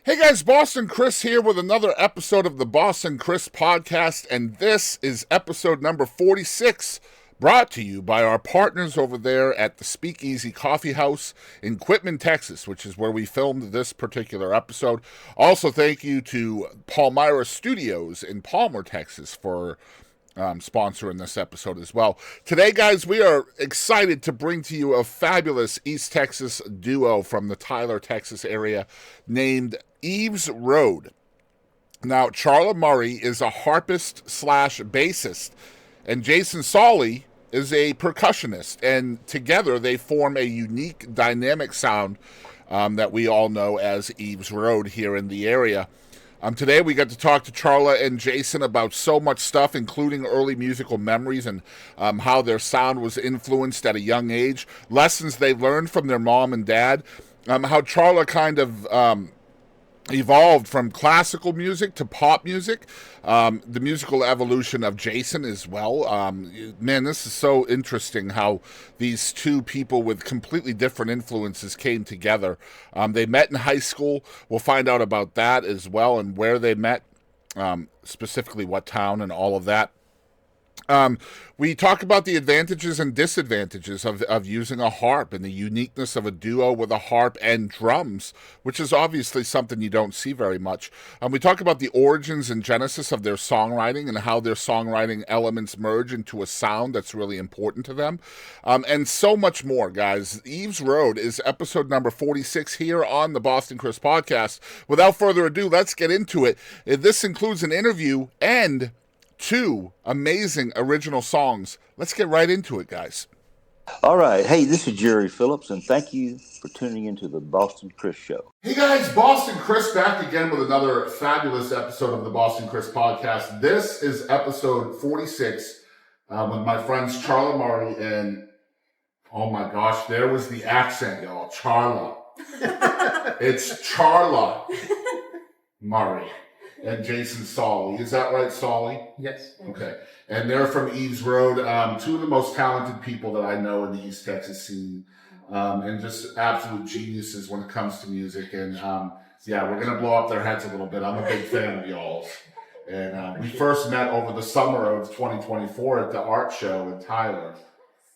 Hey guys, Boston Chris here with another episode of the Boston Chris podcast, and this is episode number 46, brought to you by our partners over there at the Speakeasy Coffee House in Quitman, Texas, which is where we filmed this particular episode. Also, thank you to Palmyra Studios in Palmer, Texas for sponsoring this episode as well. Today, guys, we are excited to bring to you a fabulous East Texas duo from the Tyler, Texas area named Eves Road. Now, Charla Murray is a harpist slash bassist, and Jason Solly is a percussionist, and together they form a unique dynamic sound that we all know as Eves Road here in the area. Today we got to talk to Charla and Jason about so much stuff, including early musical memories and how their sound was influenced at a young age, lessons they learned from their mom and dad, how Charla kind of evolved from classical music to pop music, the musical evolution of Jason as well. Man, this is so interesting how these two people with completely different influences came together. They met in high school. We'll find out about that as well and where they met, specifically what town and all of that. We talk about the advantages and disadvantages of using a harp and the uniqueness of a duo with a harp and drums, which is obviously something you don't see very much. We talk about the origins and genesis of their songwriting and how their songwriting elements merge into a sound that's really important to them, and so much more, guys. Eves Road is episode number 46 here on the Boston Chris podcast. Without further ado, let's get into it. This includes an interview and two amazing original songs. Let's get right into it, guys. All right. Hey, this is Jerry Phillips, and thank you for tuning into the Boston Chris Show. Hey guys, Boston Chris back again with another fabulous episode of the Boston Chris podcast. This is episode 46 with my friends Charla Murray and, oh my gosh, there was the accent, y'all. Charla. It's Charla Murray and Jason Solly. Is that right, Solly? Yes. Okay. And they're from Eves Road, two of the most talented people that I know in the East Texas scene, and just absolute geniuses when it comes to music. And yeah, we're going to blow up their heads a little bit. I'm a big fan of y'all. And we first met over the summer of 2024 at the art show in Tyler.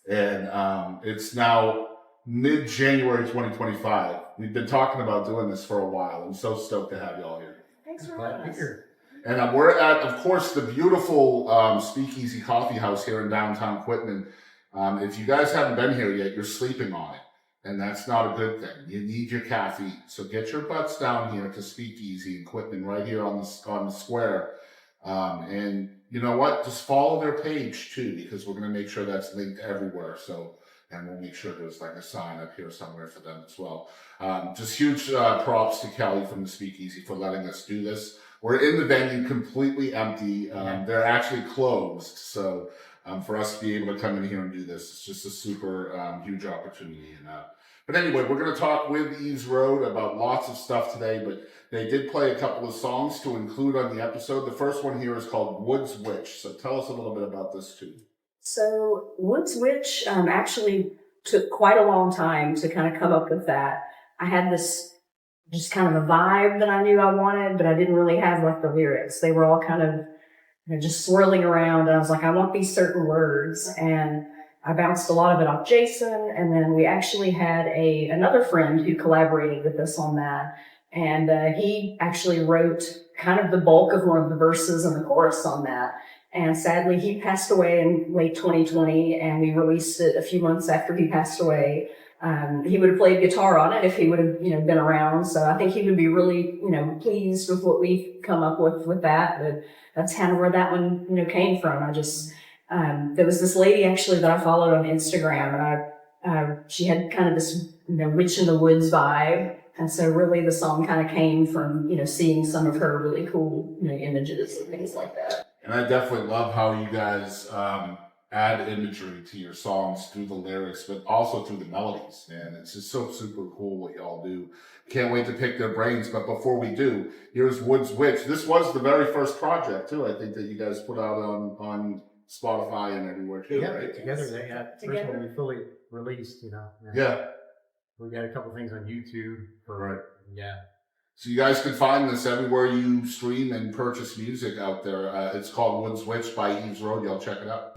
And it's now mid-January 2025. We've been talking about doing this for a while. I'm so stoked to have y'all here. Thanks for having us. And we're at, of course, the beautiful Speakeasy Coffee House here in downtown Quitman. If you guys haven't been here yet, you're sleeping on it. And that's not a good thing. You need your coffee. So get your butts down here to Speakeasy in Quitman, right here on the square. And you know what? Just follow their page, too, because we're going to make sure that's linked everywhere. And we'll make sure there's like a sign up here somewhere for them as well. Just huge props to Kelly from the Speakeasy for letting us do this. We're in the venue completely empty. They're actually closed. So for us to be able to come in here and do this, it's just a super huge opportunity. But anyway, we're going to talk with Eves Road about lots of stuff today, but they did play a couple of songs to include on the episode. The first one here is called Woods Witch. So tell us a little bit about this too. So Woods Witch actually took quite a long time to kind of come up with that. I had this just kind of a vibe that I knew I wanted, but I didn't really have like the lyrics. They were all kind of just swirling around. And I was like, I want these certain words. And I bounced a lot of it off Jason. And then we actually had another friend who collaborated with us on that. And he actually wrote kind of the bulk of one of the verses and the chorus on that. And sadly, he passed away in late 2020, and we released it a few months after he passed away. He would have played guitar on it if he would have, been around. So I think he would be really, pleased with what we've come up with that. But that's kind of where that one, came from. I just, there was this lady actually that I followed on Instagram, and she had kind of this, witch in the woods vibe. And so really the song kind of came from, seeing some of her really cool, images and things like that. And I definitely love how you guys add imagery to your songs through the lyrics, but also through the melodies. And it's just so super cool what y'all do. Can't wait to pick their brains. But before we do, here's Woods Witch. This was the very first project, too, I think, that you guys put out on Spotify and everywhere, too, right? Together, they had, first one we fully released, Yeah. We got a couple things on YouTube. Right. Yeah. So you guys can find this everywhere you stream and purchase music out there. It's called Woods Witch by Eves Road. Y'all check it out.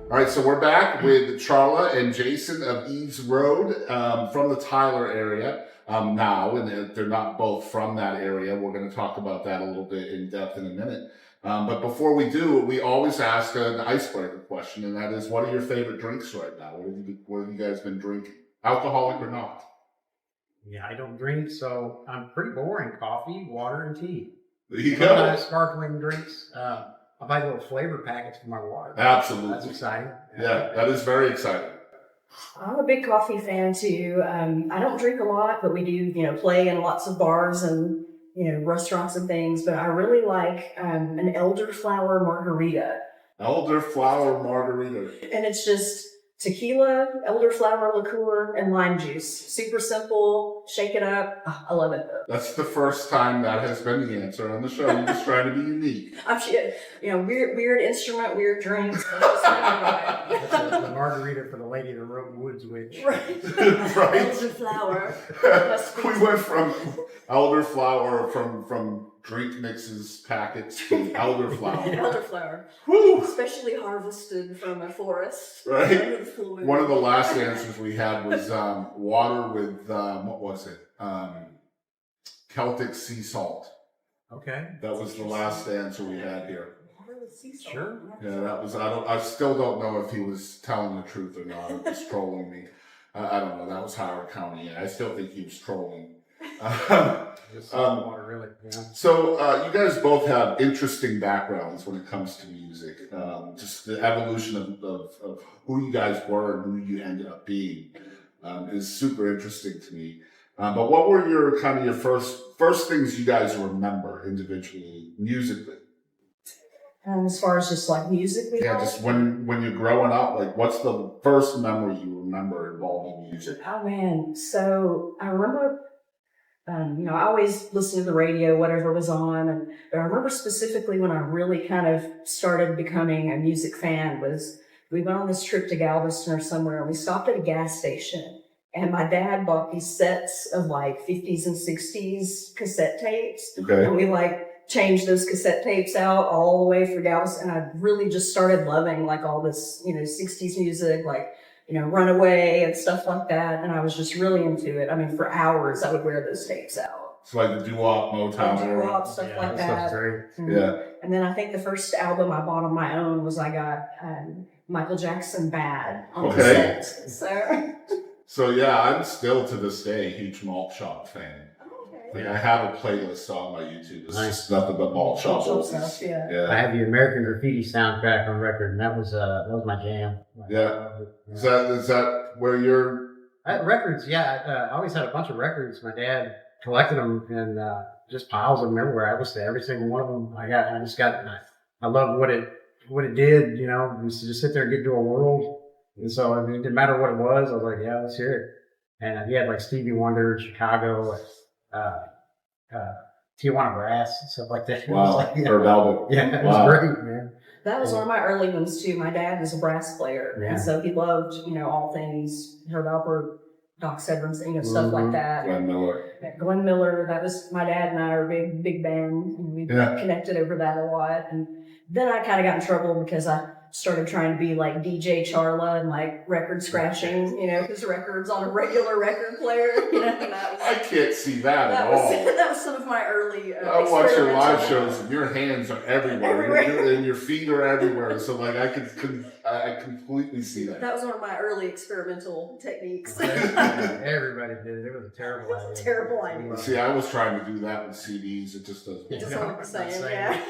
All right, so we're back with Charla and Jason of Eves Road from the Tyler area now, and they're not both from that area. We're going to talk about that a little bit in depth in a minute. But before we do, we always ask an icebreaker question, and that is, what are your favorite drinks right now? What have you guys been drinking, alcoholic or not? Yeah, I don't drink, so I'm pretty boring. Coffee, water, and tea. There you Sometimes go. sparkling drinks. I buy little flavor packets for my water. Absolutely. That's exciting. Yeah, that is very exciting. I'm a big coffee fan too. I don't drink a lot, but we do, play in lots of bars and, restaurants and things. But I really like an elderflower margarita. Elderflower margarita. And it's just tequila, elderflower liqueur, and lime juice. Super simple. Shake it up. Oh, I love it. That's the first time that has been the answer on the show. You're just trying to be unique. I'm sure, weird instrument, weird drinks. That's the margarita for the lady that wrote Woods Witch. Right. Right. Elderflower. We went from elderflower from drink mixes packets to elderflower. Elderflower. Woo! Especially harvested from a forest. Right. One of the last answers we had was water with what was it? Celtic sea salt. Okay. That was the last answer we had here. Sure. Yeah, that was. I still don't know if he was telling the truth or not. Or just trolling me. I don't know. That was Howard County. I still think he was trolling. Just water, really. Yeah. So you guys both have interesting backgrounds when it comes to music. Just the evolution of who you guys were and who you ended up being is super interesting to me. But what were your first things you guys remember individually, musically? As far as just like musically? Yeah, just when you're growing up, like what's the first memory you remember involving music? Oh man, so I remember, I always listened to the radio, whatever was on, but I remember specifically when I really kind of started becoming a music fan was we went on this trip to Galveston or somewhere, and we stopped at a gas station, and my dad bought these sets of like 50s and 60s cassette tapes, Okay. and we like changed those cassette tapes out all the way for Galveston, and I really just started loving like all this, 60s music, like Runaway and stuff like that. And I was just really into it. I mean, for hours, I would wear those tapes out. It's like the doo-wop, Motown era. Doo-wop, stuff like that. Stuff's great. Yeah. And then I think the first album I bought on my own was I got Michael Jackson Bad on Okay. cassette. So yeah, I'm still to this day a huge Malt Shop fan. Like I have a playlist on my YouTube. It's just nothing but Malt Shop stuff, yeah. I have the American Graffiti soundtrack on record, and that was my jam. Yeah. Is that where you're? Records, yeah. I always had a bunch of records. My dad collected them and just piles of them everywhere. I listened to every single one of them. I love what it did. We used to just sit there and get into a world. And so I mean, it didn't matter what it was. I was like, yeah, let's hear it. And he had like Stevie Wonder, Chicago, Tijuana Brass and stuff like that. Wow. Like, Herb Albert. Yeah, it was great, man. That was one of my early ones too. My dad was a brass player, and so he loved, all things Herb Alpert, Doc Severn, stuff like that. Glenn Miller. That was my dad and I are a big band, and we connected over that a lot. And then I kind of got in trouble because I started trying to be like DJ Charla and like record scratching, his records on a regular record player. And I can't see that at all. That was some of my early. I watch your live shows, and your hands are everywhere. And your feet are everywhere. So like I completely see that. That was one of my early experimental techniques. Everybody did it. It was a terrible idea. Terrible idea. See, I was trying to do that with CDs. It just doesn't. It doesn't look the same. Yeah.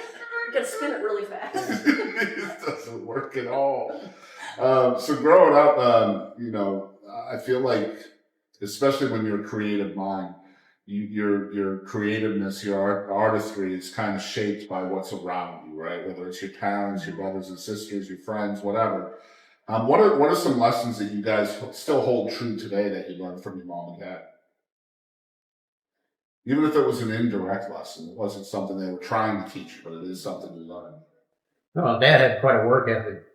You gotta spin it really fast. It doesn't work at all. So growing up, I feel like, especially when you're a creative mind, your creativeness, your artistry is kind of shaped by what's around you, right? Whether it's your parents, your brothers and sisters, your friends, whatever. What are some lessons that you guys still hold true today that you learned from your mom and dad? Even if it was an indirect lesson, it wasn't something they were trying to teach you, but it is something you learn. No, Dad had quite a work ethic.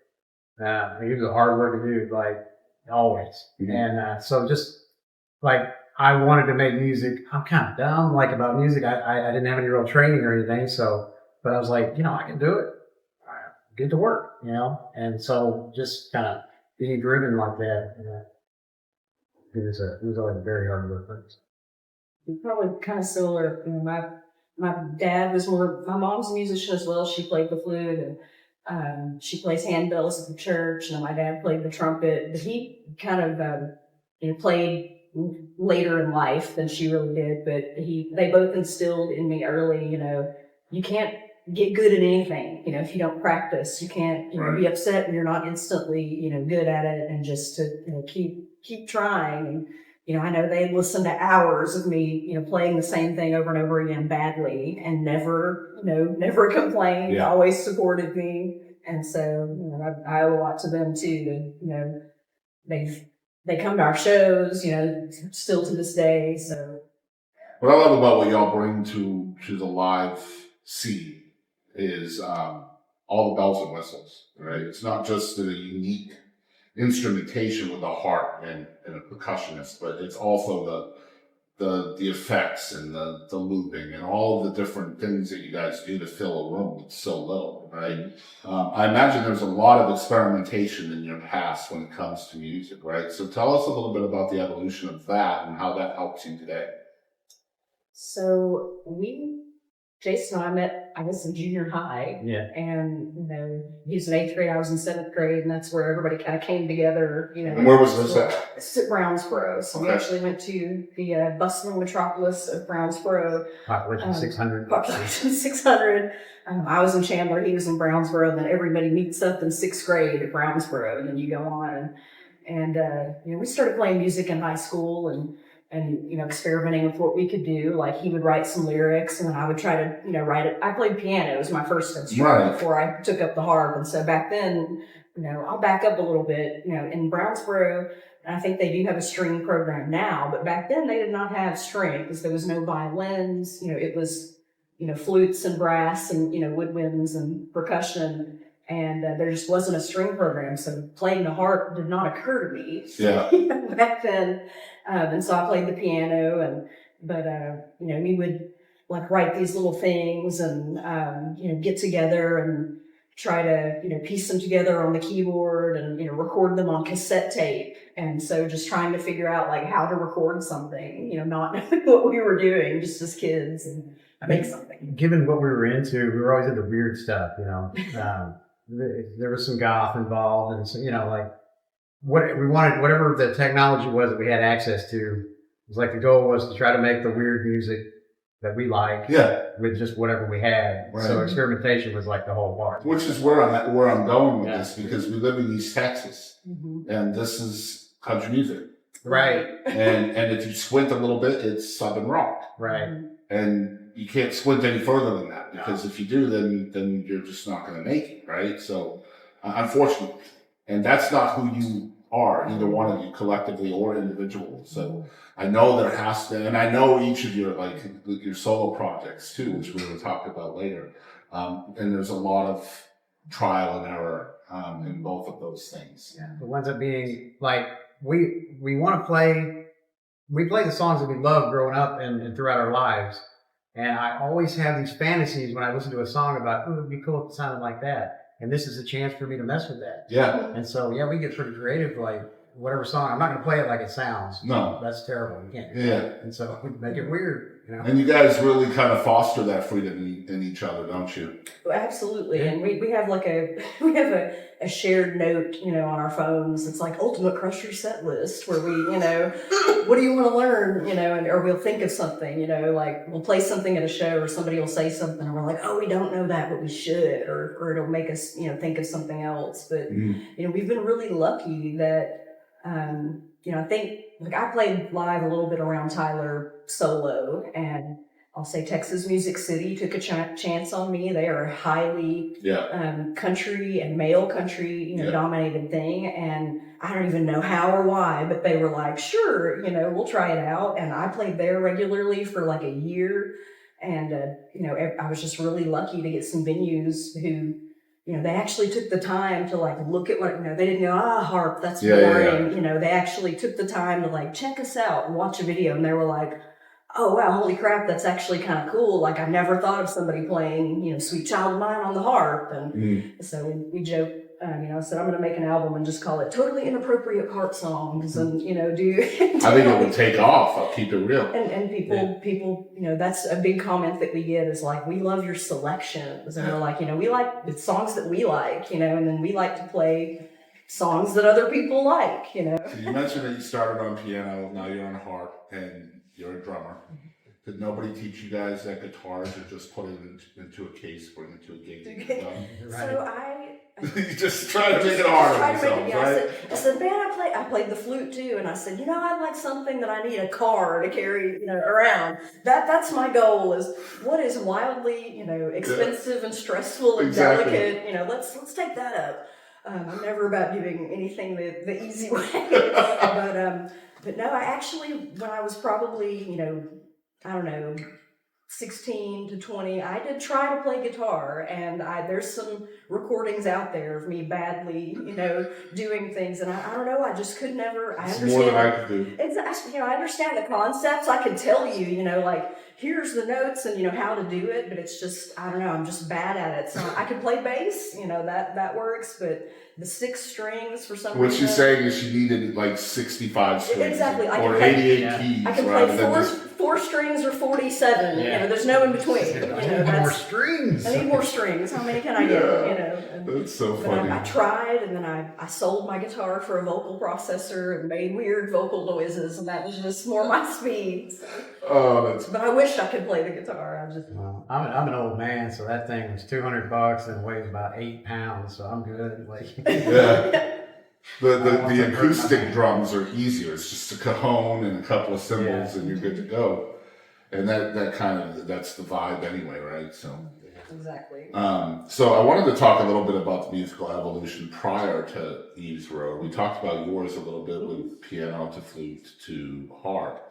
He was a hard working dude, like always. Mm-hmm. And so just like I wanted to make music. I'm kind of dumb, like about music. I didn't have any real training or anything. So, but I was like, I can do it. Get to work, And so just kind of being driven like that. It was always a very hard work place. Probably kind of similar. My dad was my mom's a musician as well. She played the flute and she plays handbells at the church, and my dad played the trumpet. But he kind of played later in life than she really did. But they both instilled in me early, you can't get good at anything, if you don't practice. You can't be upset when you're not instantly, good at it, and just to keep trying. And I know they'd listen to hours of me, playing the same thing over and over again badly, and never complained, always supported me. And so, I owe a lot to them too, to, they come to our shows, still to this day. So What I love about what y'all bring to the live scene is all the bells and whistles, right? It's not just a unique instrumentation with a harp and a percussionist, but it's also the effects and the looping and all of the different things that you guys do to fill a room with so little, right? I imagine there's a lot of experimentation in your past when it comes to music, right? So tell us a little bit about the evolution of that and how that helps you today. So Jason and I met, I guess, in junior high. Yeah. And, he was in 8th grade, I was in 7th grade, and that's where everybody kind of came together, And where was this at? It's at Brownsboro. So we actually went to the bustling metropolis of Brownsboro. Population 600. Population 600. I was in Chandler, he was in Brownsboro, and then everybody meets up in 6th grade at Brownsboro, and then you go on. And we started playing music in high school and experimenting with what we could do. Like he would write some lyrics and then I would try to, write it. I played piano as my first instrument before I took up the harp. And so back then, I'll back up a little bit, in Brownsboro, I think they do have a string program now, but back then they did not have strings. There was no violins, it was, flutes and brass and, woodwinds and percussion. And there just wasn't a string program, so playing the harp did not occur to me back then. And so I played the piano, but we would like write these little things and get together and try to piece them together on the keyboard and record them on cassette tape. And so just trying to figure out like how to record something, not knowing what we were doing just as kids and make something. Given what we were into, we were always into weird stuff, there was some goth involved, and so what we wanted, whatever the technology was that we had access to, it was like the goal was to try to make the weird music that we like, with just whatever we had. Right. So experimentation was like the whole part. Which is where I'm going with this, because we live in East Texas, and this is country music, right? And if you squint a little bit, it's Southern rock, right? And you can't squint any further than that, because if you do, then you're just not going to make it, right? So, unfortunately, and that's not who you are, either one of you, collectively or individually. So, I know there has to, and I know each of your your solo projects too, which we will talk about later. And there's a lot of trial and error in both of those things. Yeah, it winds up being like we want to play. We play the songs that we love growing up and throughout our lives. And I always have these fantasies when I listen to a song about, it would be cool if it sounded like that. And this is a chance for me to mess with that. Yeah. And so, we get pretty creative, like whatever song. I'm not going to play it like it sounds. No. That's terrible. You can't do that. And so we make it weird. And you guys really kind of foster that freedom in each other, don't you? Well, absolutely. And we have a shared note, on our phones. It's like Ultimate Crusher set list where we, what do you want to learn, or we'll think of something, like we'll play something at a show or somebody will say something and we're like, oh, we don't know that, but we should, or it'll make us, think of something else. But, we've been really lucky that, I think I played live a little bit around Tyler solo, and I'll say Texas Music City took a chance on me. They are a highly country and male country, dominated thing. And I don't even know how or why, but they were like, sure, we'll try it out. And I played there regularly for like a year. And, I was just really lucky to get some venues who, they actually took the time to look at what, they didn't go, harp, that's boring. They actually took the time to check us out and watch a video. And they were like, oh, wow, holy crap, that's actually kind of cool. I never thought of somebody playing, Sweet Child of Mine on the harp. And so we joke, I said, I'm going to make an album and just call it Totally Inappropriate Harp Songs and, do. I think it would take off. I'll keep it real. And people, that's a big comment that we get is we love your selections. And we're like, we like the songs that we like, and then we like to play songs that other people like, So you mentioned that you started on piano, now you're on harp, and you're a drummer. Did nobody teach you guys that guitars are just put it into a case, bring it to a gig? So you just try to make it hard on yourself, right? I said, man, I played the flute too, and I said, I'd like something that I need a car to carry, around. That's my goal. Is what is wildly, expensive and stressful and delicate. Let's take that up. I'm never about doing anything the easy way. But no, I actually, when I was probably, I don't know, 16 to 20, I did try to play guitar, and there's some recordings out there of me badly, doing things, and I don't know, I just could never. I understand more than I could do. Exactly, I understand the concepts. I can tell you, like here's the notes and how to do it, but it's just I don't know. I'm just bad at it. So I can play bass, that works, but the 6 strings for some reason. What she's saying is she needed like 65 strings Exactly. or 88 keys. I can play 4 strings or 47. There's no in between. I need more strings. I need more strings. How many can I get? That's so funny. I tried, and then I sold my guitar for a vocal processor and made weird vocal noises, and that was just more my speed. So. But I wish I could play the guitar. Well, I'm an old man, so that thing was $200 and weighs about 8 pounds, so I'm good. Yeah. The acoustic drums are easier. It's just a cajon and a couple of cymbals, and you're good to go. And that's the vibe anyway, right? So exactly. So I wanted to talk a little bit about the musical evolution prior to Eve's Road. We talked about yours a little bit with piano to flute to harp.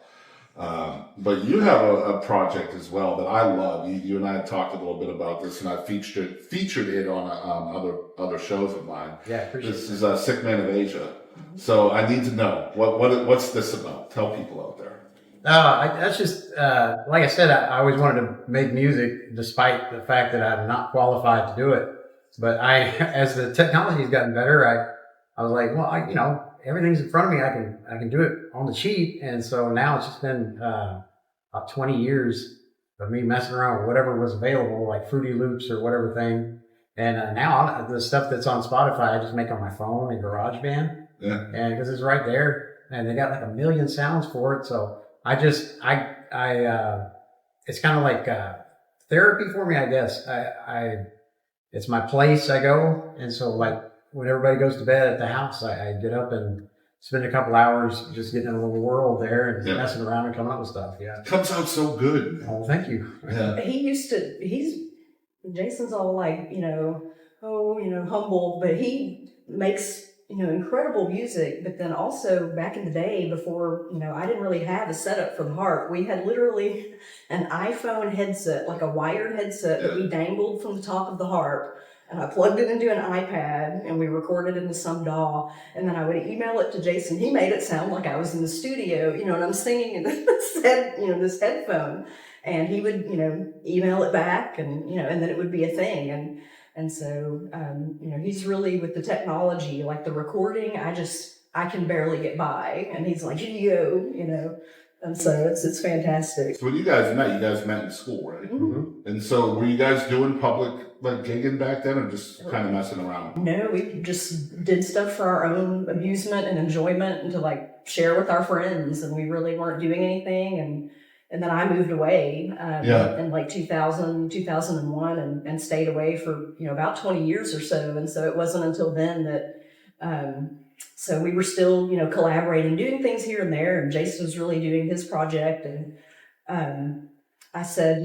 But you have a project as well that I love. You and I had talked a little bit about this, and I featured it on other shows of mine. Yeah, I appreciate this is Sikmanofasia. So I need to know what's this about? Tell people out there. That's just like I said. I always wanted to make music, despite the fact that I'm not qualified to do it. But as the technology has gotten better, I was like, well, everything's in front of me. I can do it on the cheap. And so now it's just been about 20 years of me messing around with whatever was available, like Fruity Loops or whatever thing. And now the stuff that's on Spotify, I just make on my phone and GarageBand. Yeah. And because it's right there, and they got like 1 million sounds for it. So it's kind of like therapy for me, I guess. It's my place I go. And so like when everybody goes to bed at the house, I get up and spend a couple hours just getting in a little world there and messing around and coming up with stuff. Yeah. It comes out so good. Oh, thank you. Yeah. Jason's all like, humble, but he makes, incredible music. But then also back in the day before, I didn't really have a setup for the harp. We had literally an iPhone headset, like a wired headset that we dangled from the top of the harp. And I plugged it into an iPad, and we recorded into some DAW. And then I would email it to Jason. He made it sound like I was in the studio, and I'm singing in this headphone. And he would, email it back, and and then it would be a thing. And so, he's really with the technology, like the recording. I can barely get by, and he's like, here you go, And so it's fantastic. So when you guys met in school, right? Mm-hmm. And so were you guys doing public gigging back then, or just kind of messing around? No, we just did stuff for our own amusement and enjoyment, and to share with our friends. And we really weren't doing anything. And then I moved away in 2001 and stayed away for about 20 years or so. And so it wasn't until then that. So we were still, collaborating, doing things here and there, and Jason was really doing his project. And I said,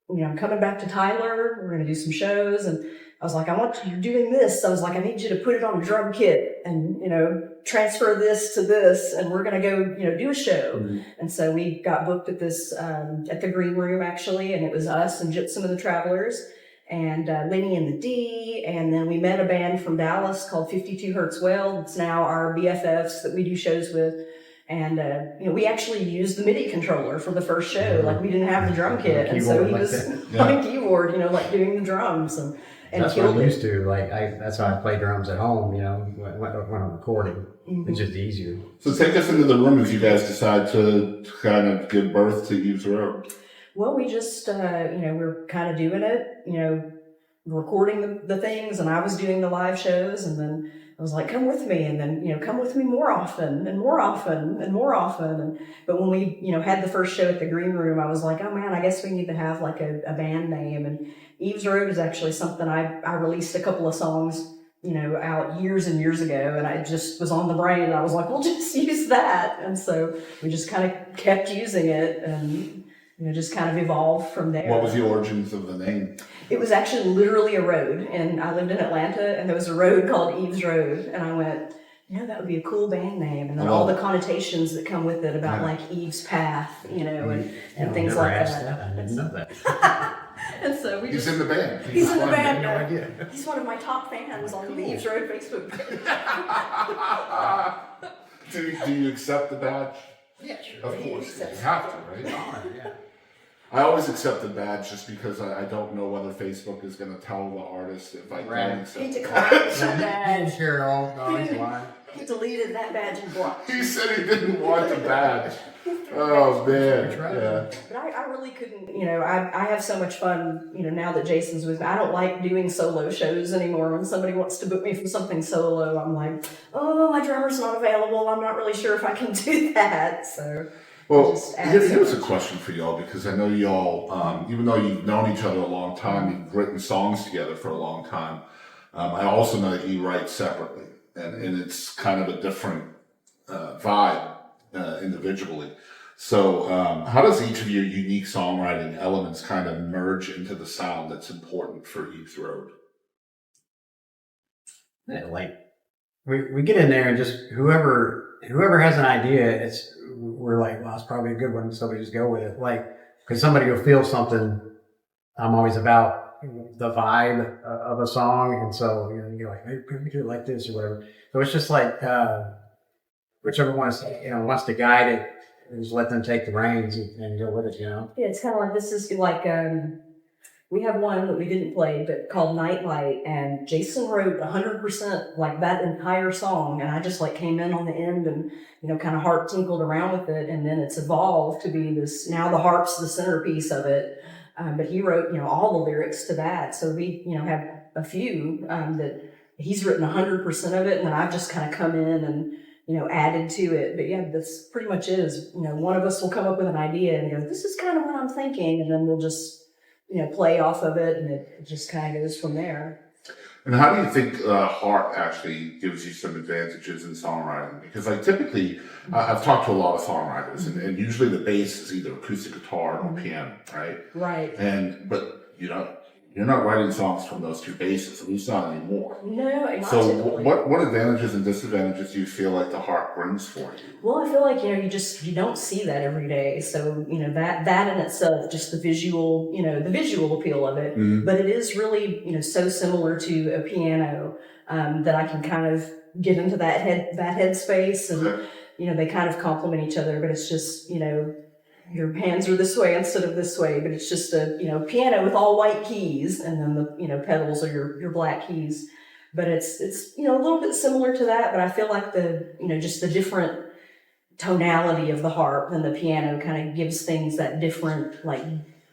I'm coming back to Tyler. We're going to do some shows. And I was like, I want you doing this. I was like, I need you to put it on a drum kit and, transfer this to this. And we're going to go, do a show. Mm-hmm. And so we got booked at this, at the Green Room, actually. And it was us and Gypsum and the Travelers and Lenny and the D. And then we met a band from Dallas called 52 Hertz Well. It's now our BFFs that we do shows with. And, we actually used the MIDI controller for the first show. We didn't have the drum kit. And so he was on keyboard, doing the drums. And that's what I'm used to. That's how I play drums at home, when I'm recording. Mm-hmm. It's just easier. So take us into the room as you guys decide to kind of give birth to Eve's Road. Well, we just, we're kind of doing it, recording the things, and I was doing the live shows, and then I was like, come with me, and then, come with me more often, and more often, and more often. But when we, had the first show at the Green Room, I was like, oh man, I guess we need to have a band name. And Eve's Road is actually something I released a couple of songs, out years and years ago, and I just was on the brain, and I was like, well, just use that. And so we just kind of kept using it, and just kind of evolved from there. What was the origins of the name? It was actually literally a road, and I lived in Atlanta, and there was a road called Eve's Road, and I went, that would be a cool band name, and then all the connotations that come with it about like Eve's Path, and things like that. I didn't know that. And so He's in the band. He's in the band. No idea. He's one of my top fans on the Eve's Road Facebook page. Do you accept the badge? Yeah, sure. Of course, you have to, right? Yeah. I always accept the badge just because I don't know whether Facebook is going to tell the artist if I don't accept He the declined badge. that He badge. didn't share it all. No, he's lying. He deleted that badge and blocked. He said he didn't want the badge. Oh, man. Yeah. But I really couldn't, I have so much fun, now that Jason's with me. I don't like doing solo shows anymore. When somebody wants to book me for something solo, I'm like, oh, my drummer's not available. I'm not really sure if I can do that. So, Well, here's a question for y'all, because I know y'all, even though you've known each other a long time, you've written songs together for a long time. I also know that you write separately, and it's kind of a different vibe individually. So how does each of your unique songwriting elements kind of merge into the sound that's important for Eve's Road? Yeah, like we get in there and just whoever has an idea, we're like, well, it's probably a good one, so we just go with it. Like, because somebody will feel something. I'm always about the vibe of a song, and so you're like, maybe we do it like this or whatever. So it's just like whichever one wants to guide it, just let them take the reins and go with it. Yeah, it's kind of like, this is like we have one that we didn't play, but called Nightlight, and Jason wrote 100% like that entire song, and I just like came in on the end and kind of harp tinkled around with it, and then it's evolved to be this. Now the harp's the centerpiece of it, but he wrote all the lyrics to that. So we have a few that he's written 100% of it, and then I've just kind of come in and added to it. But yeah, this pretty much is one of us will come up with an idea and go, this is kind of what I'm thinking, and then we'll just play off of it, and it just kind of goes from there. And how do you think harp actually gives you some advantages in songwriting? Because typically, I've talked to a lot of songwriters, and usually the bass is either acoustic guitar or piano, right? Right. But you're not writing songs from those two basses, at least not anymore. No, not So typically. what advantages and disadvantages do you feel like the harp brings for you? Well, I feel like you don't see that every day. So that in itself, just the visual appeal of it. Mm-hmm. But it is really so similar to a piano that I can kind of get into that headspace, and they kind of complement each other. But it's just your hands are this way instead of this way, but it's just a piano with all white keys, and then the pedals are your black keys. But it's a little bit similar to that, but I feel like the just the different tonality of the harp and the piano kind of gives things that different, like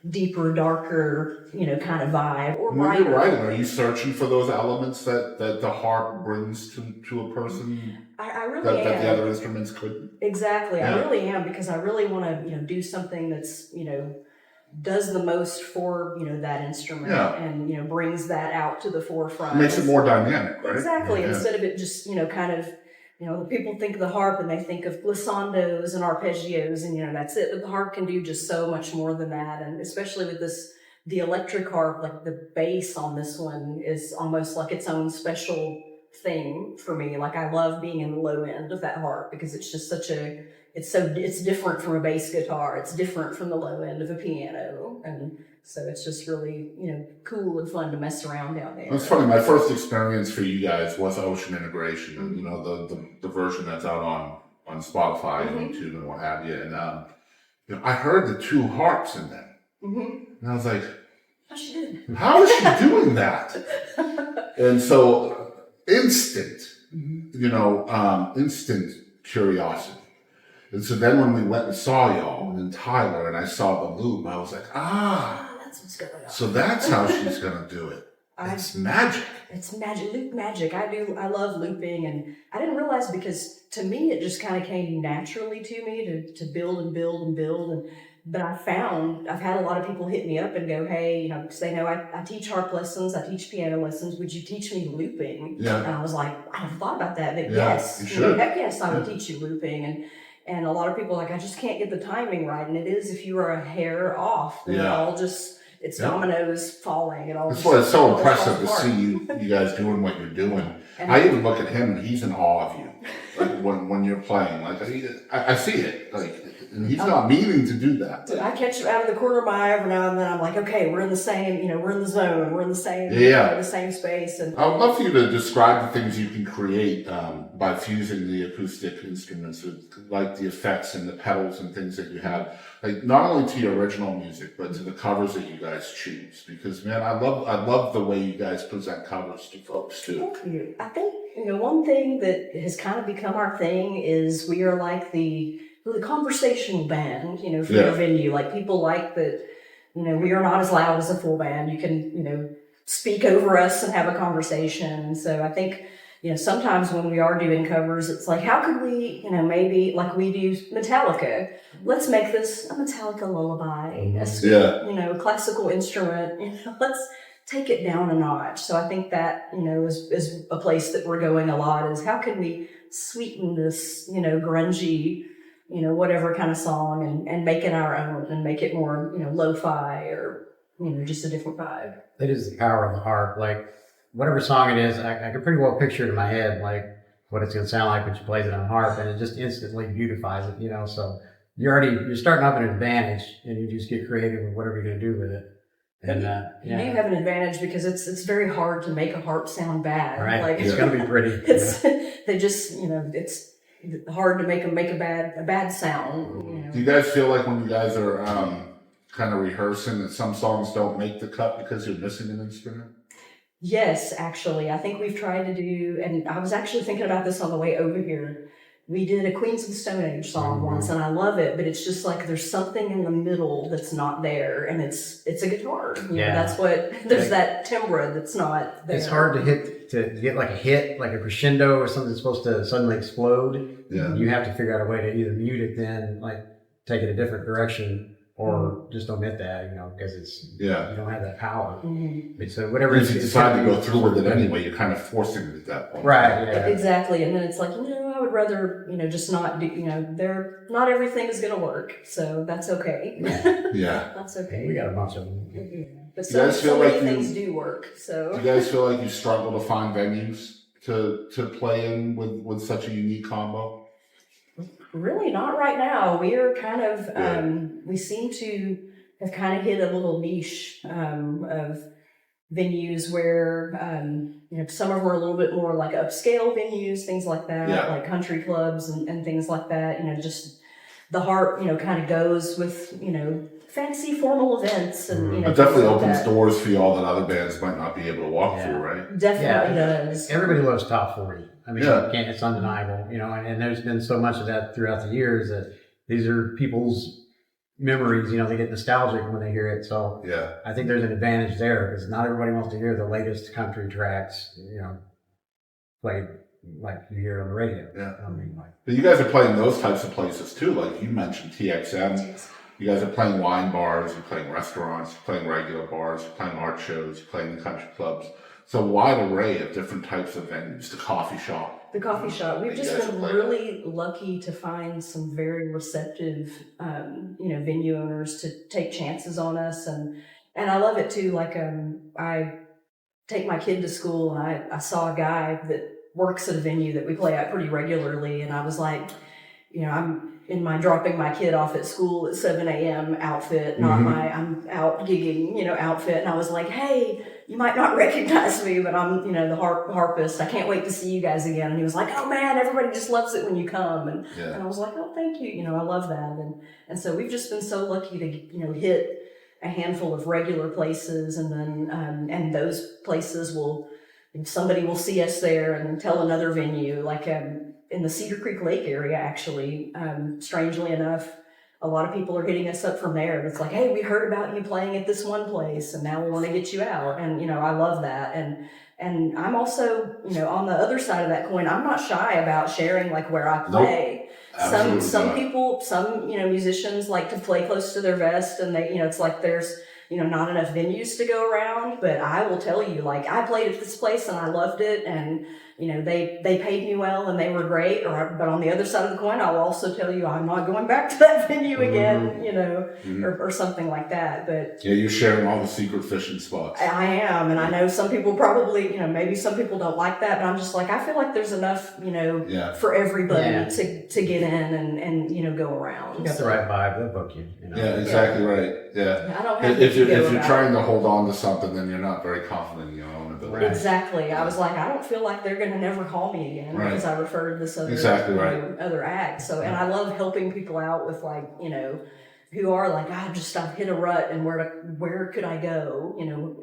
deeper, darker kind of vibe. Or When you're writing, are you searching for those elements that the harp brings to a person? I really am. That the other instruments couldn't? Exactly. Yeah. I really am, because I really want to, do something that's, does the most for, that instrument, and, brings that out to the forefront. It makes it more dynamic, right? Exactly. Yeah. Instead of it just, kind of, people think of the harp and they think of glissandos and arpeggios, and, that's it. But the harp can do just so much more than that. And especially with the electric harp, like the bass on this one is almost like its own special thing for me. Like, I love being in the low end of that harp, because it's just it's different from a bass guitar. It's different from the low end of a piano. And so it's just really, cool and fun to mess around down there. It's funny. My first experience for you guys was Ocean Integration, and the version that's out on Spotify and YouTube and what have you. And I heard the two harps in them, and I was like, how is she doing that? And so instant curiosity. And so then when we went and saw y'all in Tyler, and I saw the loop, I was like, that's what's going on. so that's how she's going to do it. It's magic. It's magic, loop magic. I love looping, and I didn't realize, because to me it just kind of came naturally to me to build and build and build. But I've had a lot of people hit me up and go, hey, because they know I teach harp lessons, I teach piano lessons. Would you teach me looping? Yeah. And I was like, I never thought about that, but Yeah, yes, you should. heck yes, I will teach you looping. And a lot of people are like, I just can't get the timing right. And it is, if you are a hair off, then it all just, it's dominoes falling. It all That's why it's so impressive to apart. see you guys doing what you're doing. And I even look at him and he's in awe of you. Like when you're playing, like I see it, like, and he's not meaning to do that. I catch it out of the corner of my eye every now and then. I'm like, okay, we're in the same, we're in the zone, we're in the same, the same space. And I would love for you to describe the things you can create by fusing the acoustic instruments, like the effects and the pedals and things that you have, like not only to your original music, but to the covers that you guys choose. Because man, I love the way you guys present covers to folks too. Thank you. I think one thing that has kind of become our thing is we are like the conversational band, for your venue. Like people like that, we are not as loud as a full band. You can, speak over us and have a conversation. So I think, sometimes when we are doing covers, it's like, how could we, maybe like we do Metallica, let's make this a Metallica lullaby, a sweet, classical instrument, let's take it down a notch. So I think that, is a place that we're going a lot, is how can we sweeten this, grungy, whatever kind of song and make it our own and make it more, lo-fi or, just a different vibe. It is the power of the harp. Like, whatever song it is, I can pretty well picture it in my head, like what it's going to sound like when she plays it on harp, and it just instantly beautifies it, so you're starting off at an advantage, and you just get creative with whatever you're going to do with it. And you do have an advantage because it's very hard to make a harp sound bad. Right. Like, it's going to be pretty. They just, it's hard to make them make a bad sound. Do you guys feel like when you guys are kind of rehearsing that some songs don't make the cut because you're missing an instrument? Yes, actually. I think we've tried to do, and I was actually thinking about this on the way over here. We did a Queens of the Stone Age song once, and I love it, but it's just like there's something in the middle that's not there, and it's a guitar. That's what, there's that timbre that's not there. It's hard to get like a hit, like a crescendo or something that's supposed to suddenly explode. Yeah. You have to figure out a way to either mute it, then like take it a different direction, or just omit that, because it's you don't have that power. So whatever if you decide to go through with it anyway, you're kind of forcing it at that point. Right. Yeah. Exactly. And then it's like, I would rather, just not do, not everything is going to work. So that's okay. Yeah. That's okay. We got a bunch of them. But so many things do work. So do you guys feel like you struggle to find venues to play in with such a unique combo? Really not right now. We are kind of, we seem to have kind of hit a little niche of venues where, some of them are a little bit more like upscale venues, things like that, like country clubs and things like that. Just the harp, kind of goes with, fancy formal events and, it definitely opens doors for y'all that other bands might not be able to walk through, right? Definitely does. Everybody loves top 40. I mean, it's undeniable, and there's been so much of that throughout the years that these are people's memories, they get nostalgic when they hear it. So I think there's an advantage there because not everybody wants to hear the latest country tracks, played like you hear on the radio. But you guys are playing those types of places too. Like you mentioned TXM. You guys are playing wine bars, you're playing restaurants, you're playing regular bars, you're playing art shows, you're playing the country clubs. So a wide array of different types of venues. The coffee shop. We've just been really lucky to find some very receptive, venue owners to take chances on us. And I love it too. Like, I take my kid to school and I saw a guy that works at a venue that we play at pretty regularly. And I was like, I'm in my dropping my kid off at school at 7 a.m. outfit, not my I'm out gigging, outfit. And I was like, hey, you might not recognize me, but I'm, the harpist. I can't wait to see you guys again. And he was like, oh man, everybody just loves it when you come. And I was like, oh, thank you. I love that. And so we've just been so lucky to, hit a handful of regular places. And then, and those places somebody will see us there and tell another venue, like, in the Cedar Creek Lake area, actually, strangely enough, a lot of people are hitting us up from there. It's like, hey, we heard about you playing at this one place and now we want to get you out. And, I love that. And I'm also, on the other side of that coin, I'm not shy about sharing like where I play. Nope. Some people, musicians like to play close to their vest and they, it's like there's, not enough venues to go around, but I will tell you, like, I played at this place and I loved it. And, they paid me well and they were great. But on the other side of the coin, I'll also tell you I'm not going back to that venue again, or something like that. But yeah, you're sharing all the secret fishing spots. I am, and I know some people probably, maybe some people don't like that, but I'm just like, I feel like there's enough, for everybody to get in and go around. You got the right vibe, they'll book you. Yeah, exactly right. Yeah. I don't have if you're trying to hold on to something, then you're not very confident in your own ability. Right. Exactly. I was like, I don't feel like they're going to never call me again because I referred this other other act. So, and I love helping people out with who are like, I've hit a rut and where could I go?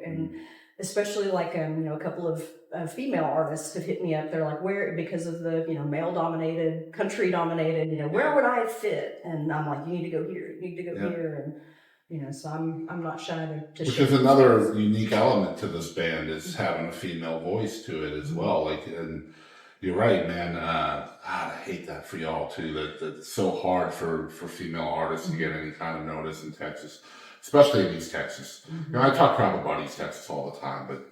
And especially a couple of female artists have hit me up. They're like, where, because of the, male dominated, country dominated, where would I fit? And I'm like, you need to go here, you need to go here. And, so I'm not shy to Which is another unique element to this band is having a female voice to it as well. And you're right, man. God, I hate that for y'all too. That it's so hard for female artists to get any kind of notice in Texas, especially in East Texas. I talk crap about East Texas all the time, but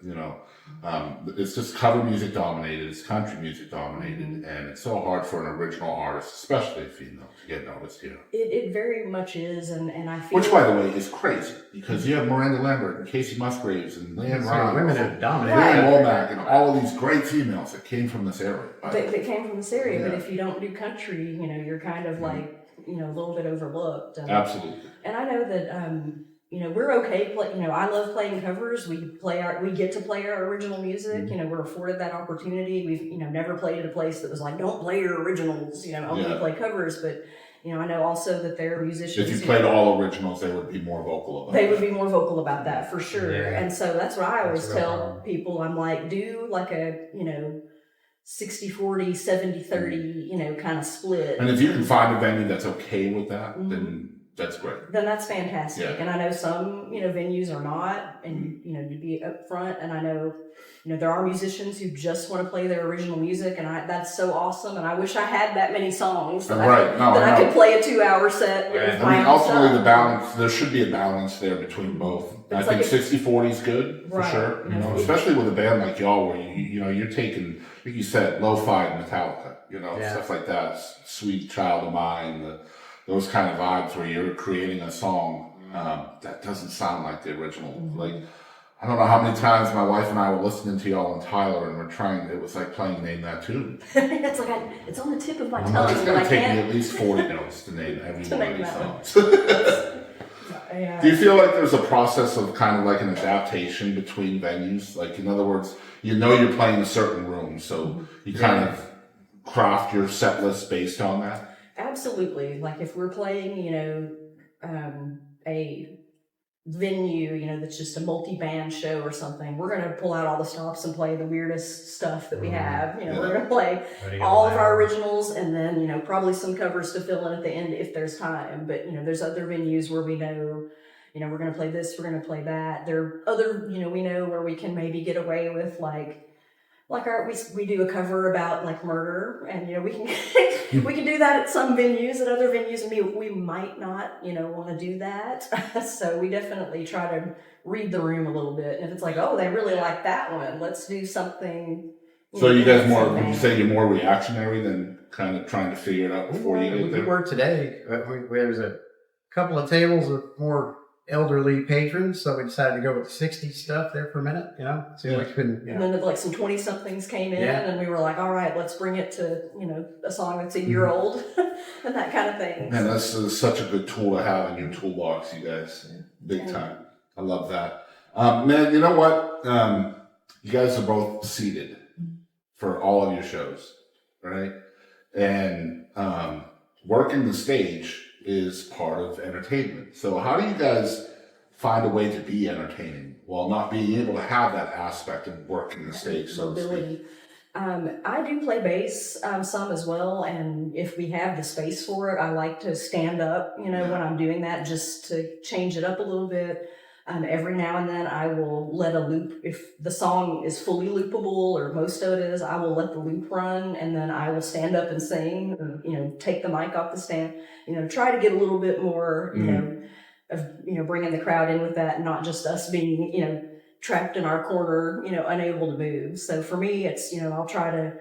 it's just cover music dominated, it's country music dominated, and it's so hard for an original artist, especially a female, to get noticed here. It very much is, and I feel which, by the way, is crazy because you have Miranda Lambert and Casey Musgraves and Leanne Ryan, women have dominated, Mary Womack, and all of these great females that came from this area. They came from this area, but if you don't do country, you're kind of like a little bit overlooked. Absolutely. And I know that. We're okay. I love playing covers. We get to play our original music. We're afforded that opportunity. We've, never played at a place that was like, don't play your originals, only play covers. But, I know also that there are musicians. If you played all originals, they would be more vocal about They would be more vocal about that for sure. Yeah. And so that's what I always tell people. I'm like, do like a, 60-40, 70-30, kind of split. And if you can find a venue that's okay with that, then that's great. Then that's fantastic. Yeah. And I know some, venues are not, and, to be upfront. And I know, there are musicians who just want to play their original music, and that's so awesome. And I wish I had that many songs that I could play a 2-hour set. With ultimately the balance, there should be a balance there between both. I think 60-40 is good for sure. Especially with a band like y'all, where you're taking, like you said, lo-fi and Metallica, stuff like that, Sweet Child of Mine, those kind of vibes where you're creating a song that doesn't sound like the original. Like, I don't know how many times my wife and I were listening to y'all and Tyler, and it was like playing Name That Tune. It's like, it's on the tip of my tongue. It's going to take me at least 40 notes to name every one of these songs. Do you feel like there's a process of kind of like an adaptation between venues? Like, in other words, you're playing a certain room, so you kind of craft your set list based on that? Absolutely. Like if we're playing, a venue, that's just a multi-band show or something, we're going to pull out all the stops and play the weirdest stuff that we have. We're going to play all of our originals and then, probably some covers to fill in at the end if there's time. But, there's other venues where we know, we're going to play this, we're going to play that. There are other, we know where we can maybe get away with we do a cover about like murder, and we can we can do that at some venues. At other venues, we might not want to do that. So we definitely try to read the room a little bit. And if it's like, oh, they really like that one, let's do something. So you guys would you say you're more reactionary than kind of trying to figure it out before you get there? We were today. There's a couple of tables of more elderly patrons, so we decided to go with the 60s stuff there for a minute, so we couldn't, And then like some 20-somethings came in, and we were like, all right, let's bring it to, a song that's a year old, and that kind of thing. Man, that's such a good tool to have in your toolbox, you guys. Big time. I love that. Man, you know what? You guys are both seated for all of your shows, right? And working the stage is part of entertainment. So how do you guys find a way to be entertaining while not being able to have that aspect of working the stage, so to speak? I do play bass some as well, and if we have the space for it, I like to stand up, when I'm doing that, just to change it up a little bit. Every now and then I will let a loop, if the song is fully loopable or most of it is, I will let the loop run, and then I will stand up and sing, or, take the mic off the stand, try to get a little bit more, of, bringing the crowd in with that, and not just us being, trapped in our corner, unable to move. So for me, it's, I'll try to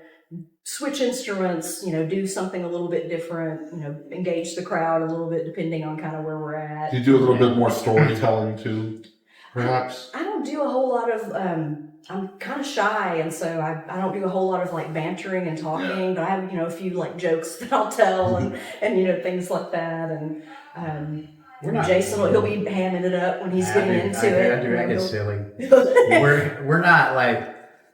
switch instruments, do something a little bit different, engage the crowd a little bit depending on kind of where we're at. Do you do a little bit more storytelling too, perhaps? I don't do a whole lot of, I'm kind of shy, and so I don't do a whole lot of like bantering and talking, but I have, a few like jokes that I'll tell and things like that. And Jason, he'll be hamming it up when he's getting into it. I get silly. We're not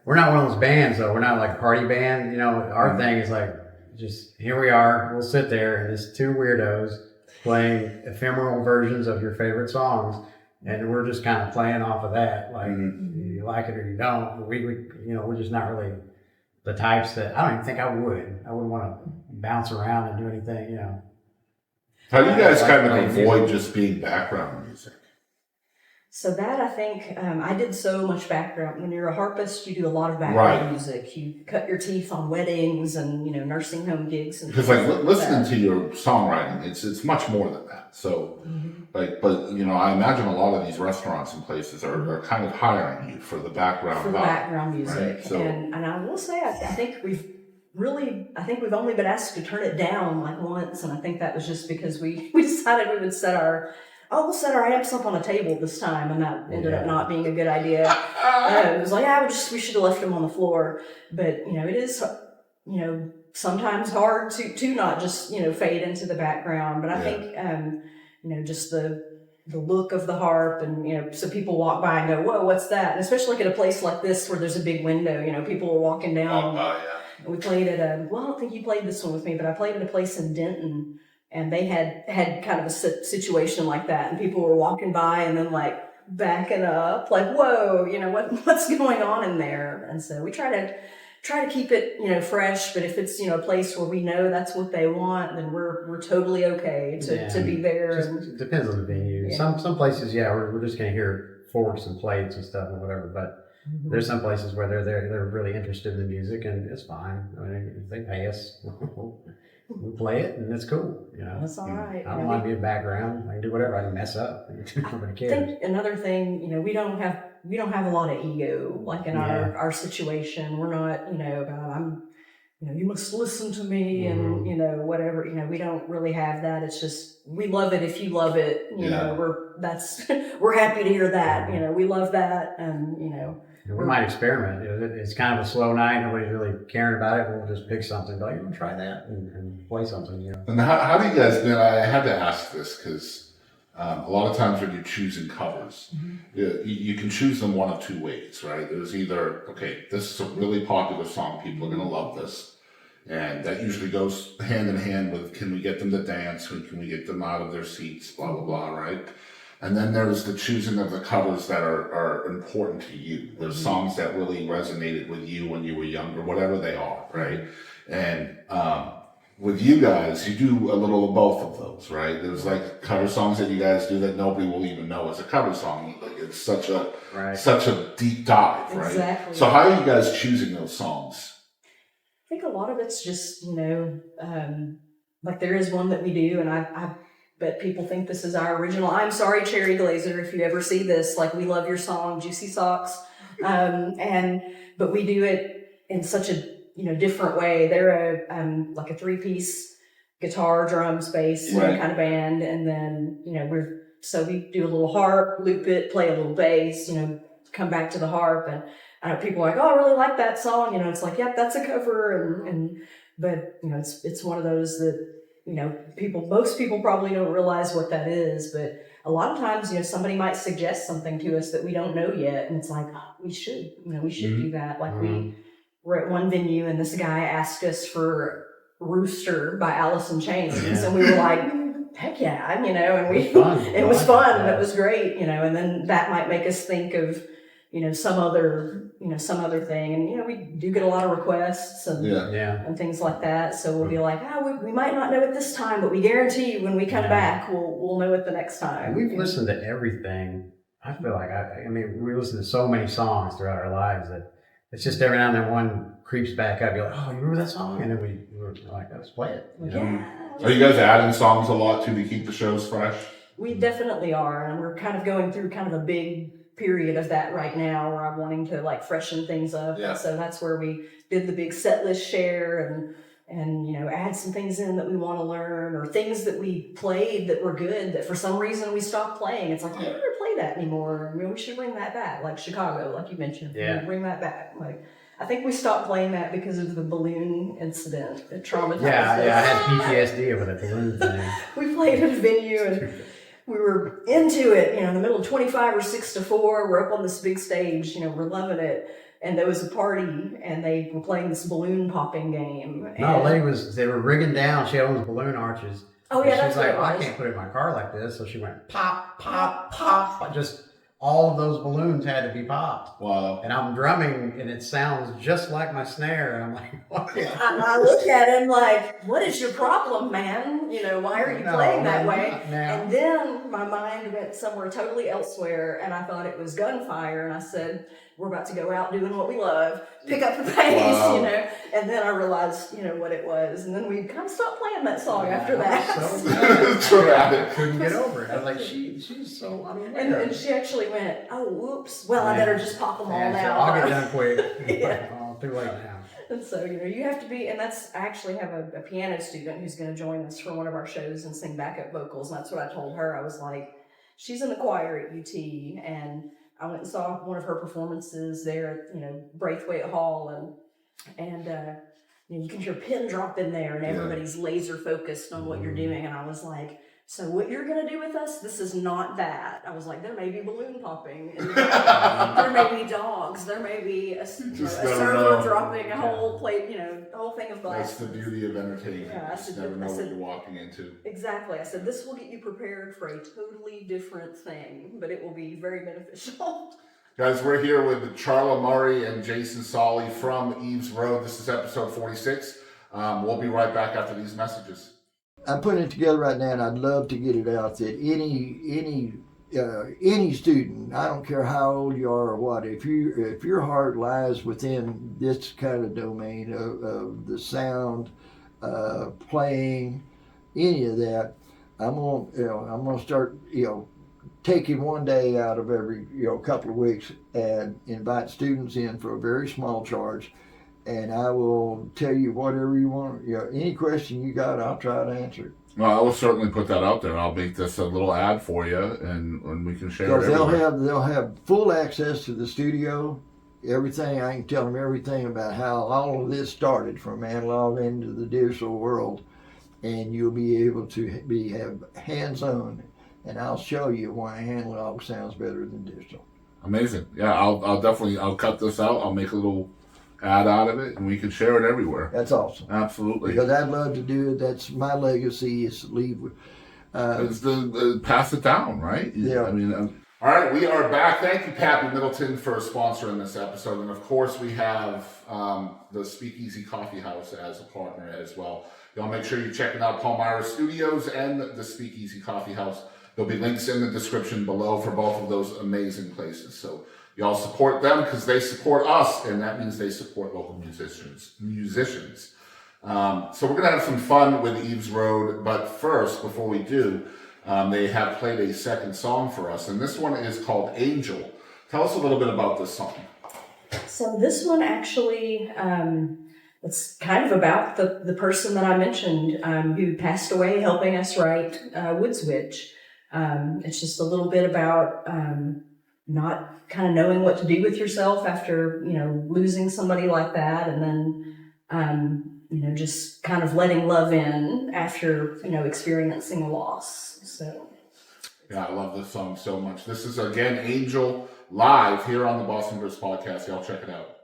one of those bands though. We're not like a party band. Our thing is like, just here we are. We'll sit there and it's two weirdos playing ephemeral versions of your favorite songs. And we're just kind of playing off of that. Like, you like it or you don't. We're just not really the types that, I don't even think I wouldn't want to bounce around and do anything, How do you guys kind of avoid just being background music? So that, I think, I did so much background. When you're a harpist, you do a lot of background music. You cut your teeth on weddings and, nursing home gigs. And because listening to your songwriting, it's much more than that. So, but I imagine a lot of these restaurants and places are kind of hiring you for the background for the background music. Right? So, and I will say, I think we've only been asked to turn it down like once, and I think that was just because we decided we would we'll set our amps up on a table this time, and that ended up not being a good idea. It was like, we should have left them on the floor. But, it is, sometimes hard to not just, fade into the background. But I think, just the look of the harp and, so people walk by and go, whoa, what's that? And especially like at a place like this where there's a big window, people are walking down. And we played at I don't think you played this one with me, but I played at a place in Denton. And they had kind of a situation like that, and people were walking by and then like backing up, like, whoa, what's going on in there? And so we try to keep it, fresh. But if it's, a place where we know that's what they want, then we're totally okay to be there. It depends on the venue. Yeah. Some places, we're just going to hear forks and plates and stuff and whatever. But there's some places where they're really interested in the music, and it's fine. I mean, if they pay us. We play it and it's cool, That's all right. I don't mind being background. I can do whatever. I can mess up. Nobody cares. I think another thing, we don't have a lot of ego like in our situation. We're not, about you must listen to me and whatever. We don't really have that. It's just we love it if you love it. We're happy to hear that. We love that, and we might experiment. It's kind of a slow night. Nobody's really caring about it. We'll just pick something. Like, you want to try that and play something, And how do you guys do? I had to ask this because a lot of times when you're choosing covers, you can choose them one of two ways, right? There's either, okay, this is a really popular song. People are going to love this. And that usually goes hand in hand with, can we get them to dance? Can we get them out of their seats? Blah, blah, blah, right? And then there's the choosing of the covers that are important to you. There's songs that really resonated with you when you were younger, whatever they are, right? And with you guys, you do a little of both of those, right? There's like cover songs that you guys do that nobody will even know as a cover song. Like it's such a deep dive, right? Exactly. So how are you guys choosing those songs? I think a lot of it's just, like there is one that we do, and I bet people think this is our original. I'm sorry, Cherry Glazer, if you ever see this. Like, we love your song, Juicy Socks. But we do it in such a, different way. They're like a 3-piece guitar, drums, bass kind of band. And then, we do a little harp, loop it, play a little bass, come back to the harp. And people are like, oh, I really like that song. It's like, yep, that's a cover. But it's one of those that, most people probably don't realize what that is, but a lot of times, somebody might suggest something to us that we don't know yet. And it's like, oh, we should do that. Like we were at one venue and this guy asked us for Rooster by Alice in Chains. And so we were like, heck yeah, and it was fun. And it was great, and then that might make us think of, some other thing. And, we do get a lot of requests and things like that. So we'll be like, we might not know it this time, but we guarantee you when we come back, we'll know it the next time. We've listened to everything. I feel like, we listen to so many songs throughout our lives that it's just every now and then one creeps back up. You're like, oh, you remember that song? And then we're like, let's play it. Are you guys adding songs a lot to keep the shows fresh? We definitely are. And we're kind of going through kind of a big period of that right now where I'm wanting to like freshen things up. Yeah. And so that's where we did the big set list share and you know, add some things in that we want to learn, or things that we played that were good that for some reason we stopped playing. It's like, I never play that anymore. I mean, we should bring that back, like Chicago, like you mentioned. Yeah. Bring that back. Like, I think we stopped playing that because of the balloon incident. It traumatized us. Yeah, I had PTSD over that balloon thing. We played at a venue and we were into it, you know, in the middle of 25 or 6 to 4. We're up on this big stage, you know, we're loving it. And there was a party and they were playing this balloon popping game. And No, they were rigging down. She had all those balloon arches. oh, yeah, and that's she's like, what it I was. can't put it in my car like this. So she went pop, pop, pop. Just all of those balloons had to be popped. Wow. And I'm drumming and it sounds just like my snare. And I'm like, what? I look at him like, what is your problem, man? You know, why are you playing that way? And then my mind went somewhere totally elsewhere, and I thought it was gunfire. And I said, we're about to go out doing what we love, pick up the pace, Wow. you know. And then I realized, you know, what it was. And then we kind of stopped playing that song after that. I was so mad. Traumatic. I couldn't get over it. I was like, she's so unaware. And she actually went, oh, whoops. Well, I better just pop them all Yeah, so now. I'll get done quick. Yeah. Oh, too late now. And so, you know, you have to be, and that's, I actually have a piano student who's going to join us for one of our shows and sing backup vocals. And that's what I told her. I was like, she's in the choir at UT, and I went and saw one of her performances there at, you know, Braithwaite Hall, and you know, you can hear a pin drop in there, and everybody's laser focused on what you're doing. And I was like, so what you're going to do with us, this is not that. I was like, there may be balloon popping, and there may be dogs, there may be a server know. dropping a whole plate, you know, a whole thing of That's glass. the beauty of entertainment. Yeah, I You just said- never know I what said- you're walking into. Exactly. I said, this will get you prepared for a totally different thing, but it will be very beneficial. Guys, we're here with Charla Murray and Jason Solly from Eves Road. This is episode 46. We'll be right back after these messages. I'm putting it together right now, and I'd love to get it out that any student, I don't care how old you are or what, if your heart lies within this kind of domain of the sound, playing, any of that, I'm gonna start taking one day out of every couple of weeks and invite students in for a very small charge. And I will tell you whatever you want. Any question you got, I'll try to answer it. Well, I will certainly put that out there. I'll make this a little ad for you, and we can share it Because everywhere. they'll have full access to the studio, everything. I can tell them everything about how all of this started from analog into the digital world, and you'll be able to have hands-on. And I'll show you why analog sounds better than digital. Amazing. Yeah, I'll definitely cut this out. I'll make a little ad out of it, and we can share it everywhere. That's awesome. Absolutely. Because I'd love to do it. That's my legacy, is to leave with. It's the pass it down, right? Yeah. I mean, all right, we are back. Thank you, Pappy Middleton, for sponsoring this episode, and of course, we have the Speakeasy Coffee House as a partner as well. Y'all make sure you're checking out Palmyra Studios and the Speakeasy Coffee House. There'll be links in the description below for both of those amazing places. So y'all support them because they support us, and that means they support local musicians. So we're going to have some fun with Eves Road, but first, before we do, they have played a second song for us, and this one is called Angel. Tell us a little bit about this song. So this one actually, it's kind of about the person that I mentioned who passed away helping us write Woods Witch. It's just a little bit about not kind of knowing what to do with yourself after, losing somebody like that, and then, just kind of letting love in after, experiencing a loss. So. Yeah, I love this song so much. This is, again, Angel, live here on the Boston Chris Podcast. Y'all check it out.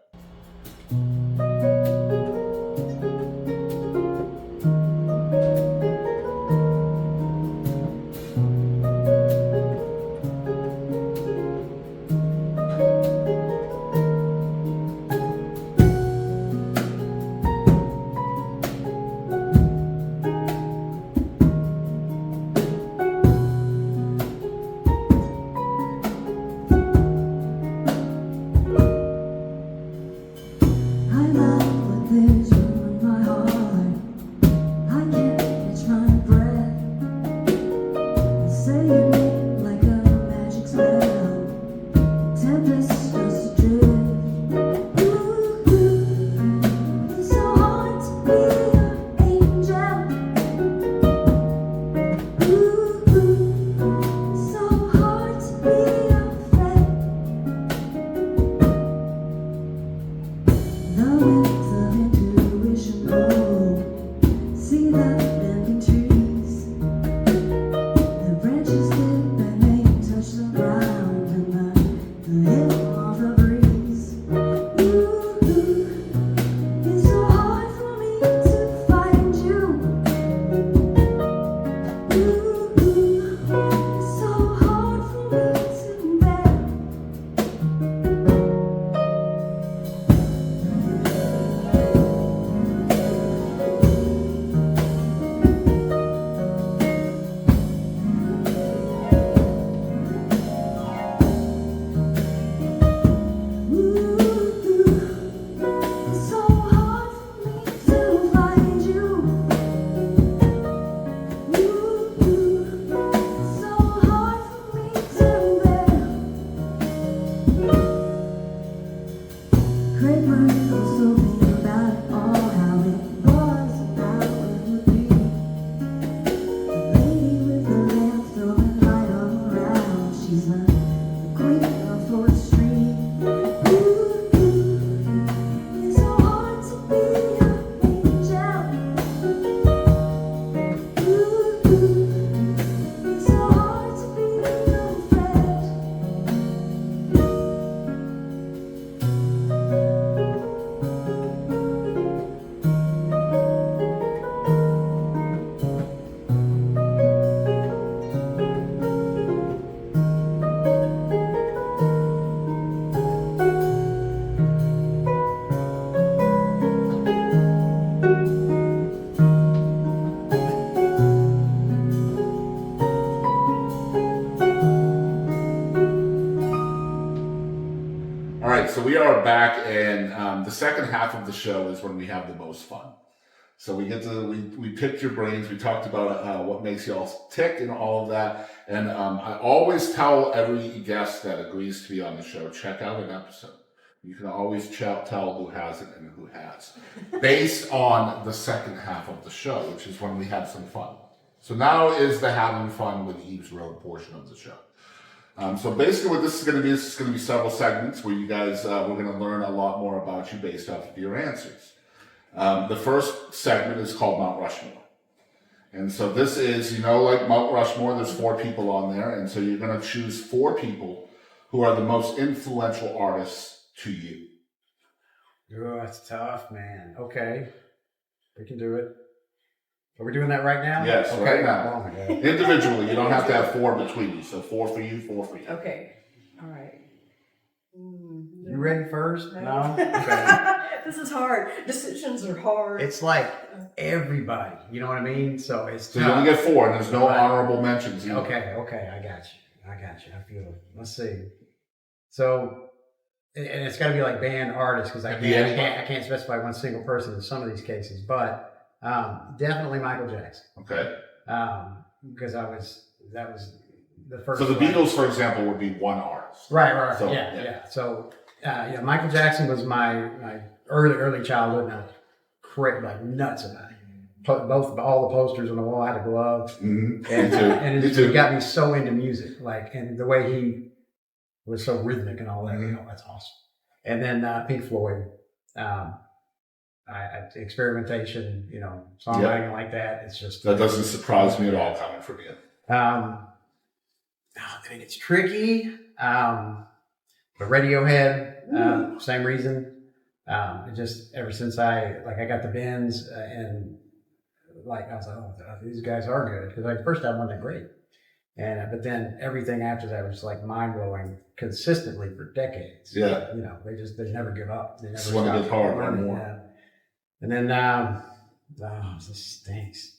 so we are back, and the second half of the show is when we have the most fun. So we get to, we picked your brains, we talked about what makes y'all tick and all of that. And I always tell every guest that agrees to be on the show, check out an episode. You can always tell who hasn't and who has, based on the second half of the show, which is when we have some fun. So now is the having fun with Eve's Road portion of the show. So basically what this is going to be several segments where you guys, we're going to learn a lot more about you based off of your answers. The first segment is called Mount Rushmore. And so this is, like Mount Rushmore, there's 4 people on there. And so you're going to choose 4 people who are the most influential artists to you. Oh, that's tough, man. Okay. We can do it. Are we doing that right now? Yes, okay. Right now. Oh my God. Individually, you don't have to have 4 between you. So 4 for you, 4 for you. Okay. All right. You ready first? No? Okay. This is hard. Decisions are hard. It's like everybody, you know what I mean? So it's So you only get 4, and there's no Right. honorable mentions either. Okay, I got you. I feel it. Let's see. So, and it's got to be like band artists because I can't specify one single person in some of these cases, but definitely Michael Jackson. Okay. Because that was the first. So the one. Beatles, for example, would be one artist. Right. So, Yeah. So, Michael Jackson was my early childhood, and I was like nuts about it. Both all the posters on the wall, I had a glove, Mm-hmm. and it got me so into music, and the way he was so rhythmic and all that. Mm-hmm. That's awesome. And then Pink Floyd, experimentation, songwriting like that. It's just That doesn't surprise me at all coming from you. Then it's tricky. But Radiohead, same reason. It just ever since I got the Benz and I was like, oh, these guys are good because the first album wasn't great, and but then everything after that was mind blowing consistently for decades. Yeah, they never give up. They never just want to get hard one more. Yeah. And then this stinks.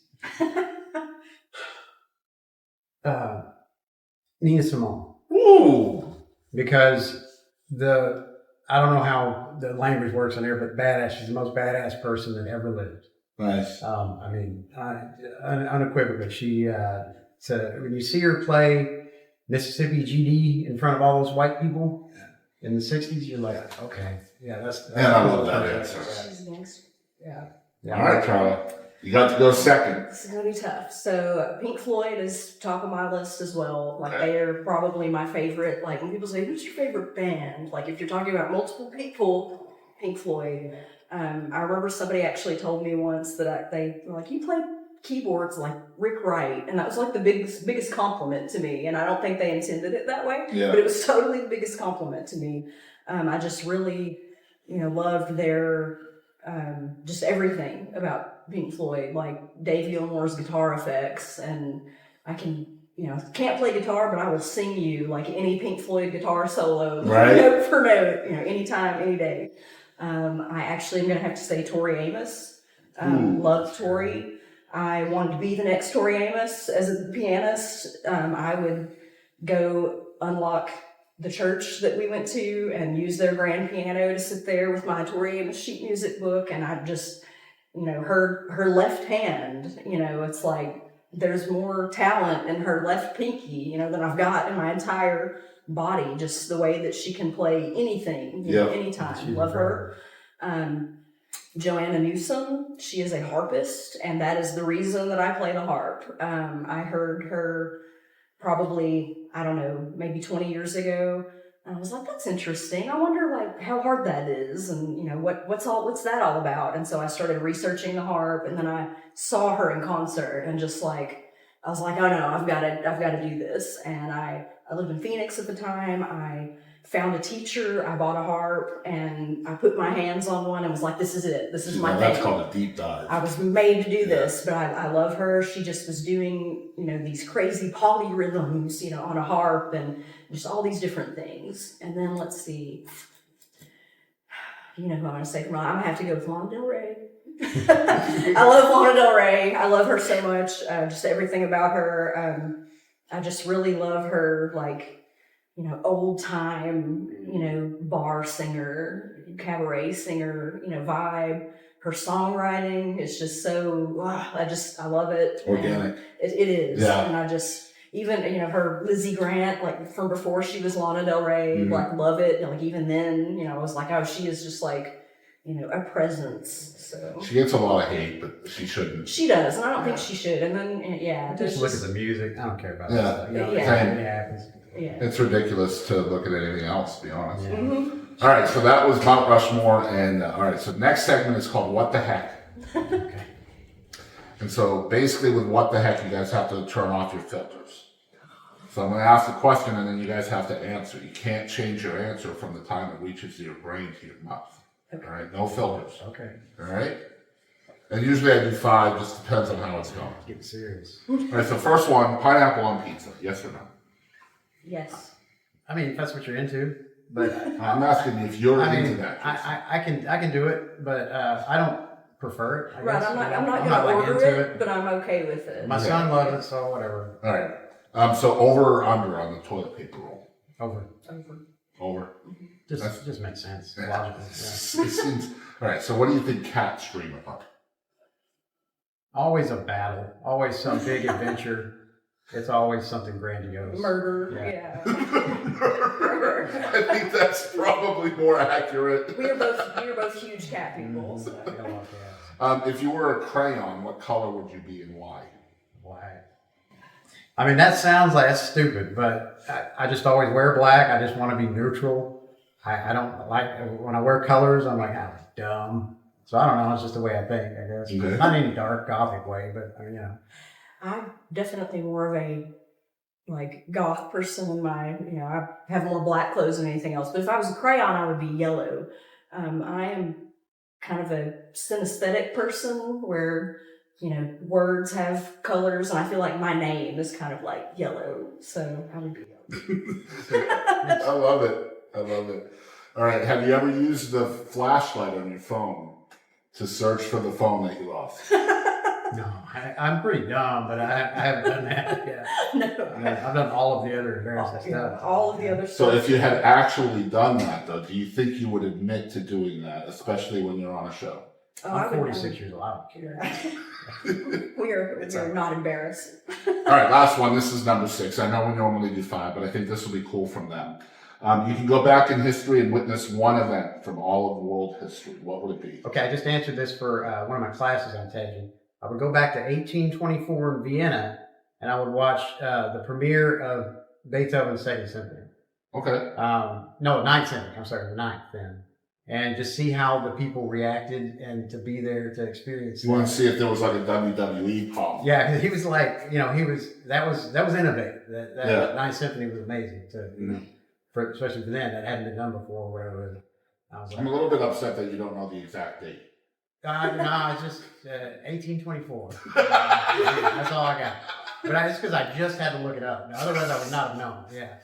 Nina Simone. Ooh. Because I don't know how the language works in there, but badass, she's the most badass person that ever lived. Nice. Unequivocally, she, when you see her play Mississippi GD in front of all those white people in the 60s, you're like, okay, that's I love that answer. Yeah. All right, Charla. You got to go second. This is going to be tough. So Pink Floyd is top of my list as well. Okay. They're probably my favorite. When people say, who's your favorite band? If you're talking about multiple people, Pink Floyd. I remember somebody actually told me once that they were like, you play keyboards like Rick Wright. And that was the biggest compliment to me. And I don't think they intended it that way. Yeah. But it was totally the biggest compliment to me. I just really, loved their, just everything about Pink Floyd, like Dave Gilmour's guitar effects, and I can, can't play guitar, but I will sing you any Pink Floyd guitar solo, right. Note for note, anytime, any day. I actually am going to have to say Tori Amos. Loved Tori. I wanted to be the next Tori Amos as a pianist. I would go unlock the church that we went to and use their grand piano to sit there with my Tori Amos sheet music book, and I just, her left hand, it's there's more talent in her left pinky, than I've got in my entire body, just the way that she can play anything, anytime. Love her. Joanna Newsom, she is a harpist, and that is the reason that I play the harp. I heard her probably, I don't know, maybe 20 years ago. And I was like, that's interesting. I wonder how hard that is, and what's that all about? And so I started researching the harp, and then I saw her in concert, and just I was like, oh no, I've got to do this. And I lived in Phoenix at the time. I found a teacher, I bought a harp, and I put my hands on one and was like, this is it. This is my thing. That's called a deep dive. I was made to do this, but I love her. She just was doing, these crazy polyrhythms, on a harp and just all these different things. And then let's see, who I'm going to say from I'm going to have to go with Lana Del Rey. I love Lana Del Rey. I love her so much. Just everything about her. I just really love her, old time, bar singer, cabaret singer, vibe. Her songwriting is just so, I love it. Organic. It is. Yeah. And I just, even, her Lizzie Grant, like from before she was Lana Del Rey, Mhm. like love it. And like even then, I was like, oh, she is just like, a presence. So She gets a lot of hate, but she shouldn't. she does, and I don't think she should. And then, Just look at the music. I don't care about Yeah. that stuff. Yeah. It's ridiculous to look at anything else, to be honest. Yeah. Mm-hmm. All right, so that was Mount Rushmore, and all right, so next segment is called What the Heck. Okay. And so basically with What the Heck, you guys have to turn off your filters. So I'm going to ask the question, and then you guys have to answer. You can't change your answer from the time it reaches your brain to your mouth. Okay. All right, no filters. Okay. All right? And usually I do 5, just depends on how it's going. Get serious. All right, so first one, pineapple on pizza, yes or no? Yes. I mean, if that's what you're into, but I'm asking you if you're I into mean, that. I can do it, but I don't prefer it. I Right, guess. I'm not going to order it, but I'm okay with it. My son loves it, so whatever. All right. So over or under on the toilet paper roll? Over. Over. Just makes sense. Yeah. Logical. Yeah. It seems. All right. So what do you think cats dream about? Always a battle. Always some big adventure. It's always something grandiose. Murder, Yeah. I think that's probably more accurate. We are both huge cat people. So. I love cats. If you were a crayon, what color would you be and why? Black. I mean, that sounds like that's stupid, but I just always wear black. I just want to be neutral. I don't like when I wear colors. I'm like, dumb. So I don't know. It's just the way I think, I guess. Okay. Not in any dark gothic way, but I'm definitely more of a goth person in my, I have more black clothes than anything else. But if I was a crayon, I would be yellow. I am kind of a synesthetic person where, words have colors, and I feel like my name is kind of like yellow. So I would be yellow. I love it. All right. Have you ever used the flashlight on your phone to search for the phone that you lost? No, I'm pretty dumb, but I haven't done that yet. No. I've done all of the other embarrassing stuff. All of the other So stuff. if you had actually done that, though, do you think you would admit to doing that, especially when you're on a show? I'm 46 years old. I don't care. We are not embarrassed. All right, last one. This is number 6. I know we normally do 5, but I think this will be cool from them. You can go back in history and witness one event from all of world history. What would it be? Okay, I just answered this for one of my classes I'm taking. I would go back to 1824 in Vienna, and I would watch the premiere of Beethoven's Second Symphony. Okay. No, Ninth Symphony. I'm sorry, the Ninth then. And just see how the people reacted and to be there to experience. You want to see if there was like a WWE pop? Yeah, because he was like, that was innovative. That Ninth Symphony was amazing especially for then. That hadn't been done before or whatever. I was like, I'm a little bit upset that you don't know the exact date. no, it's just 1824. That's all I got. But it's because I just had to look it up. Otherwise, I would not have known. Yeah.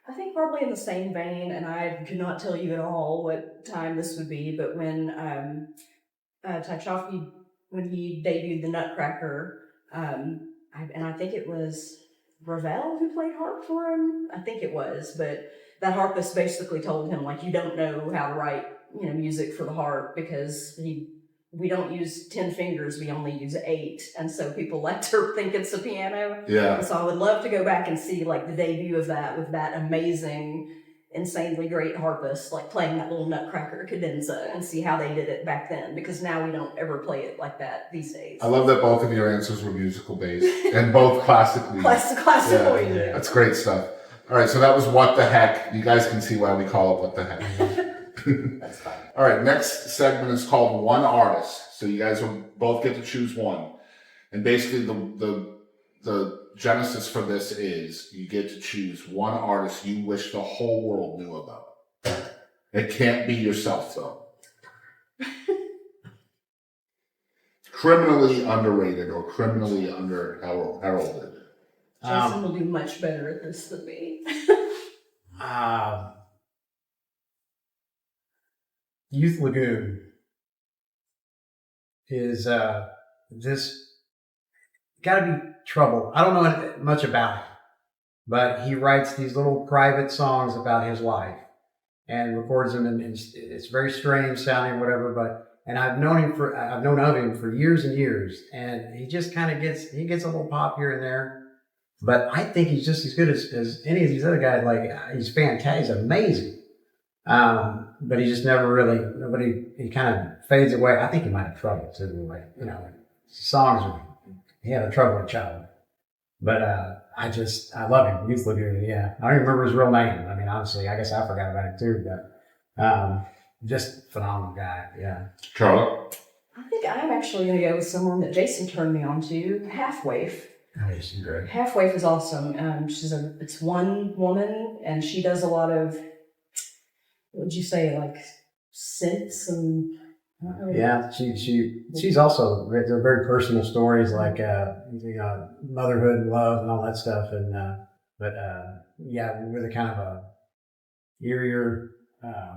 I think probably in the same vein, and I could not tell you at all what time this would be, but when Tchaikovsky, when he debuted the Nutcracker, and I think it was Ravel who played harp for him. I think it was, but that harpist basically told him, you don't know how to write, music for the harp because we don't use 10 fingers, we only use 8. And so people like to think it's a piano. Yeah. And so I would love to go back and see the debut of that with that amazing, insanely great harpist, playing that little Nutcracker cadenza and see how they did it back then, because now we don't ever play it like that these days. I love that both of your answers were musical based and both classically. Classical. Yeah. That's great stuff. All right, so that was What the Heck. You guys can see why we call it What the Heck. That's fine. All right, next segment is called One Artist. So you guys will both get to choose one. And basically the genesis for this is you get to choose one artist you wish the whole world knew about. It can't be yourself, though. Criminally underrated or criminally heralded. Jason will do much better at this than me. Youth Lagoon is this got to be trouble. I don't know much about it, but he writes these little private songs about his life and records them, and it's very strange sounding, whatever. And I've known of him for years and years, and he just kind of gets a little pop here and there. But I think he's just as good as any of these other guys. Like, he's fantastic, he's amazing. But he just never really, he kind of fades away. I think he might have trouble too. Like, he had a troubling childhood. But I love him. Youth Lagoon, yeah. I don't even remember his real name. I mean, honestly, I guess I forgot about it too. But just phenomenal guy, yeah. Charla? I think I'm actually going to go with someone that Jason turned me on to, Halfwave. Oh, yeah, she's great. Halfwave is awesome. It's one woman, and she does a lot of, what would you say, like synths and. Yeah, she's also, they're very personal stories, like motherhood and love and all that stuff, and yeah, with a kind of a eerier,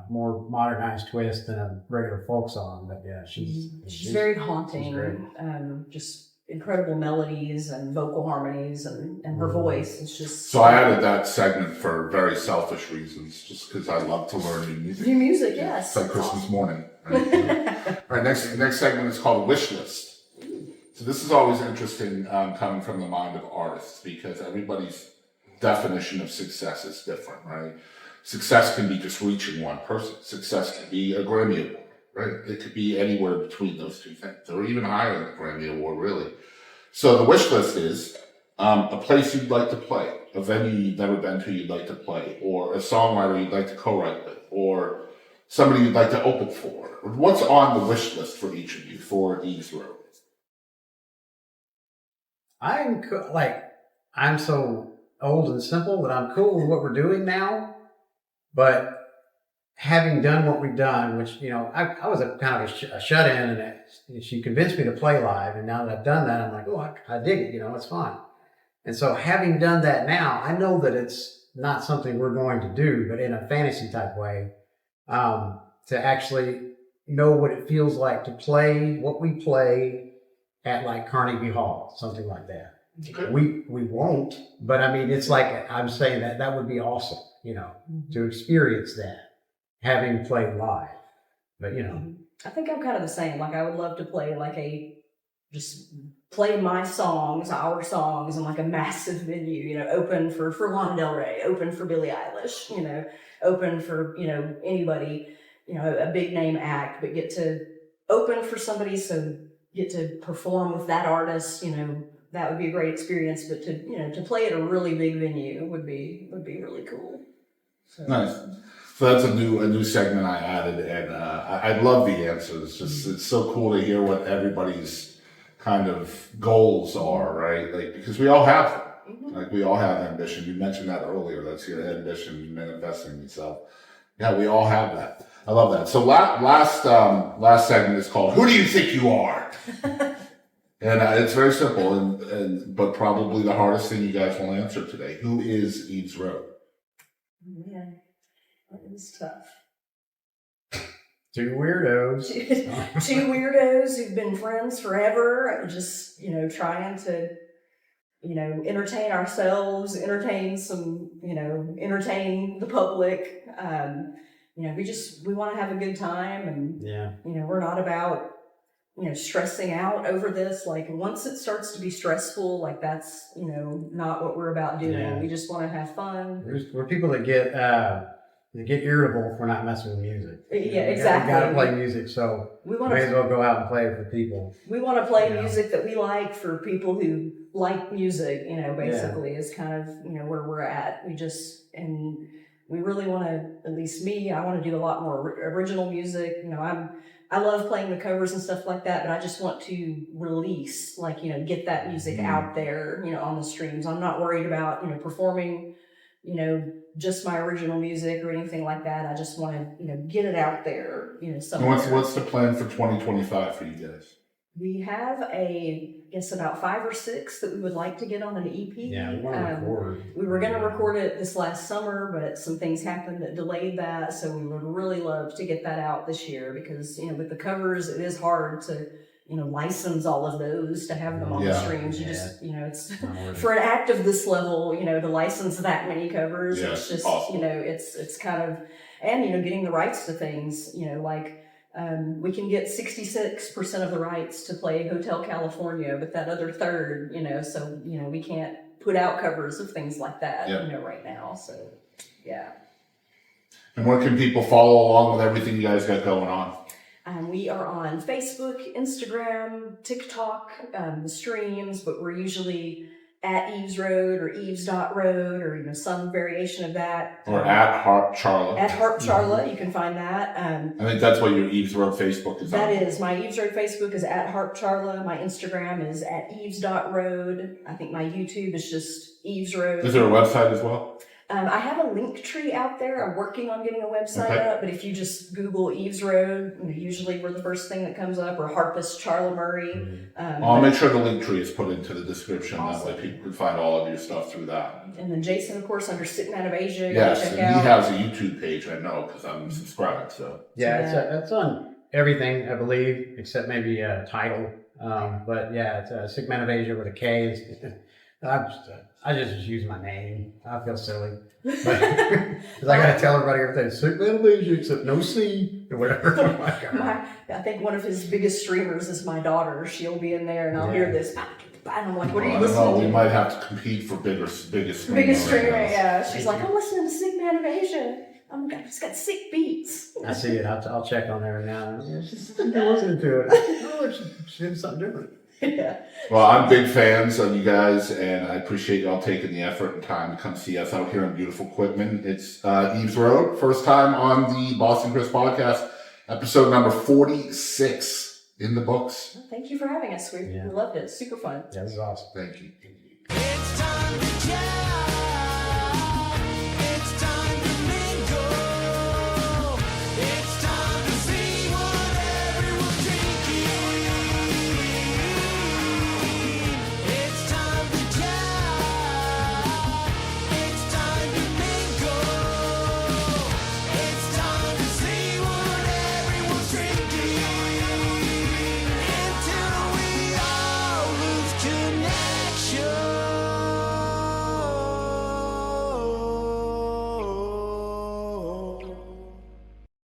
more modernized twist than a regular folk song. But yeah, she's very haunting. She's great. Just incredible melodies and vocal harmonies, and her voice is just. So I added that segment for very selfish reasons, just because I love to learn new music. New music, yes. It's like Christmas morning. Right? All right, next segment is called Wishlist. So this is always interesting, coming from the mind of artists, because everybody's definition of success is different, right? Success can be just reaching one person. Success can be a Grammy Award, right? It could be anywhere between those two things, or even higher than a Grammy Award, really. So the wish list is a place you'd like to play, a venue you've never been to you'd like to play, or a songwriter you'd like to co-write with, or somebody you'd like to open for. What's on the wish list for each of you for Eves Road? I'm so old and simple that I'm cool with what we're doing now, but having done what we've done, which, I was a kind of a shut-in, and she convinced me to play live, and now that I've done that, I'm like, oh, I dig it, it's fun. And so having done that now, I know that it's not something we're going to do, but in a fantasy type way, to actually know what it feels like to play what we play at like Carnegie Hall, something like that. Okay. We won't, but I mean, it's like, I'm saying that would be awesome, to experience that, having played live. But, I think I'm kind of the same. Like, I would love to play just play my songs, our songs, in like a massive venue, open for Lana Del Rey, open for Billie Eilish, open for, anybody, a big name act, but get to open for somebody, so get to perform with that artist, that would be a great experience. But to play at a really big venue would be really cool. So. Nice. So that's a new segment I added, and I love the answers. It's so cool to hear what everybody's kind of goals are, right? Like, because we all have them. Mm-hmm. Like, we all have ambition. You mentioned that earlier. That's your ambition manifesting itself. Yeah, we all have that. I love that. So last segment is called "Who Do You Think You Are?" And it's very simple, but probably the hardest thing you guys will answer today. Who is Eves Road? Yeah, that is tough. Two weirdos. Two weirdos who've been friends forever, just, trying to, entertain ourselves, entertain the public. We want to have a good time, and, we're not about, stressing out over this. Like, once it starts to be stressful, like, that's, not what we're about doing. Yeah. We just want to have fun. We're people that get irritable if we're not messing with music. Yeah, exactly. We got to play music, so we may as well go out and play it for people. We want to play music that we like for people who like music, basically is kind of, where we're at. We really want to, at least me, I want to do a lot more original music. I love playing the covers and stuff like that, but I just want to release, get that music out there, on the streams. I'm not worried about, performing, just my original music or anything like that. I just want to, get it out there, somewhere. What's the plan for 2025 for you guys? We have about 5 or 6 that we would like to get on an EP. Yeah, we want to record. We were going to record it this last summer, but some things happened that delayed that. So we would really love to get that out this year because, with the covers, it is hard to, license all of those to have them on the streams. You just, it's for an act of this level, to license that many covers. It's just, it's kind of, and, getting the rights to things, we can get 66% of the rights to play Hotel California, but that other third, so, we can't put out covers of things like that, right now. So, yeah. And where can people follow along with everything you guys got going on? We are on Facebook, Instagram, TikTok, the streams, but we're usually at Eves Road or Eves.road or, some variation of that. Or at Harp Charla. At Harp Charla, you can find that. I think that's what your Eves Road Facebook is. That is. My Eves Road Facebook is at Harp Charla. My Instagram is at Eves.road. I think my YouTube is just Eves Road. Is there a website as well? I have a link tree out there. I'm working on getting a website up, but if you just Google Eves Road, usually we're the first thing that comes up, or Harpist Charla Murray. I'll make sure the link tree is put into the description. Awesome. That way people can find all of your stuff through that. And then Jason, of course, under Sikmanofasia. Yes, and he has a YouTube page, I know, because I'm subscribed. So it's on everything, I believe, except maybe a title. But yeah, it's Sikmanofasia with a K. I just use my name. I feel silly. Because I got to tell everybody everything. Sikmanofasia, except no C or whatever. I think one of his biggest streamers is my daughter. She'll be in there and I'll hear this. And I'm like, what are you listening to? We might have to compete for biggest streamer. Biggest streamer, yeah. She's like, I'm listening to Sikmanofasia. It's got sick beats. I see it. I'll check on there now. She's listening to it. Oh, she's doing something different. Yeah. Well, I'm big fans of you guys, and I appreciate y'all taking the effort and time to come see us out here in beautiful Quitman. It's Eves Road, first time on the Boston Chris podcast, episode number 46 in the books. Well, thank you for having us. We loved it. Super fun. Yeah, this is awesome. Thank you. It's time to jam.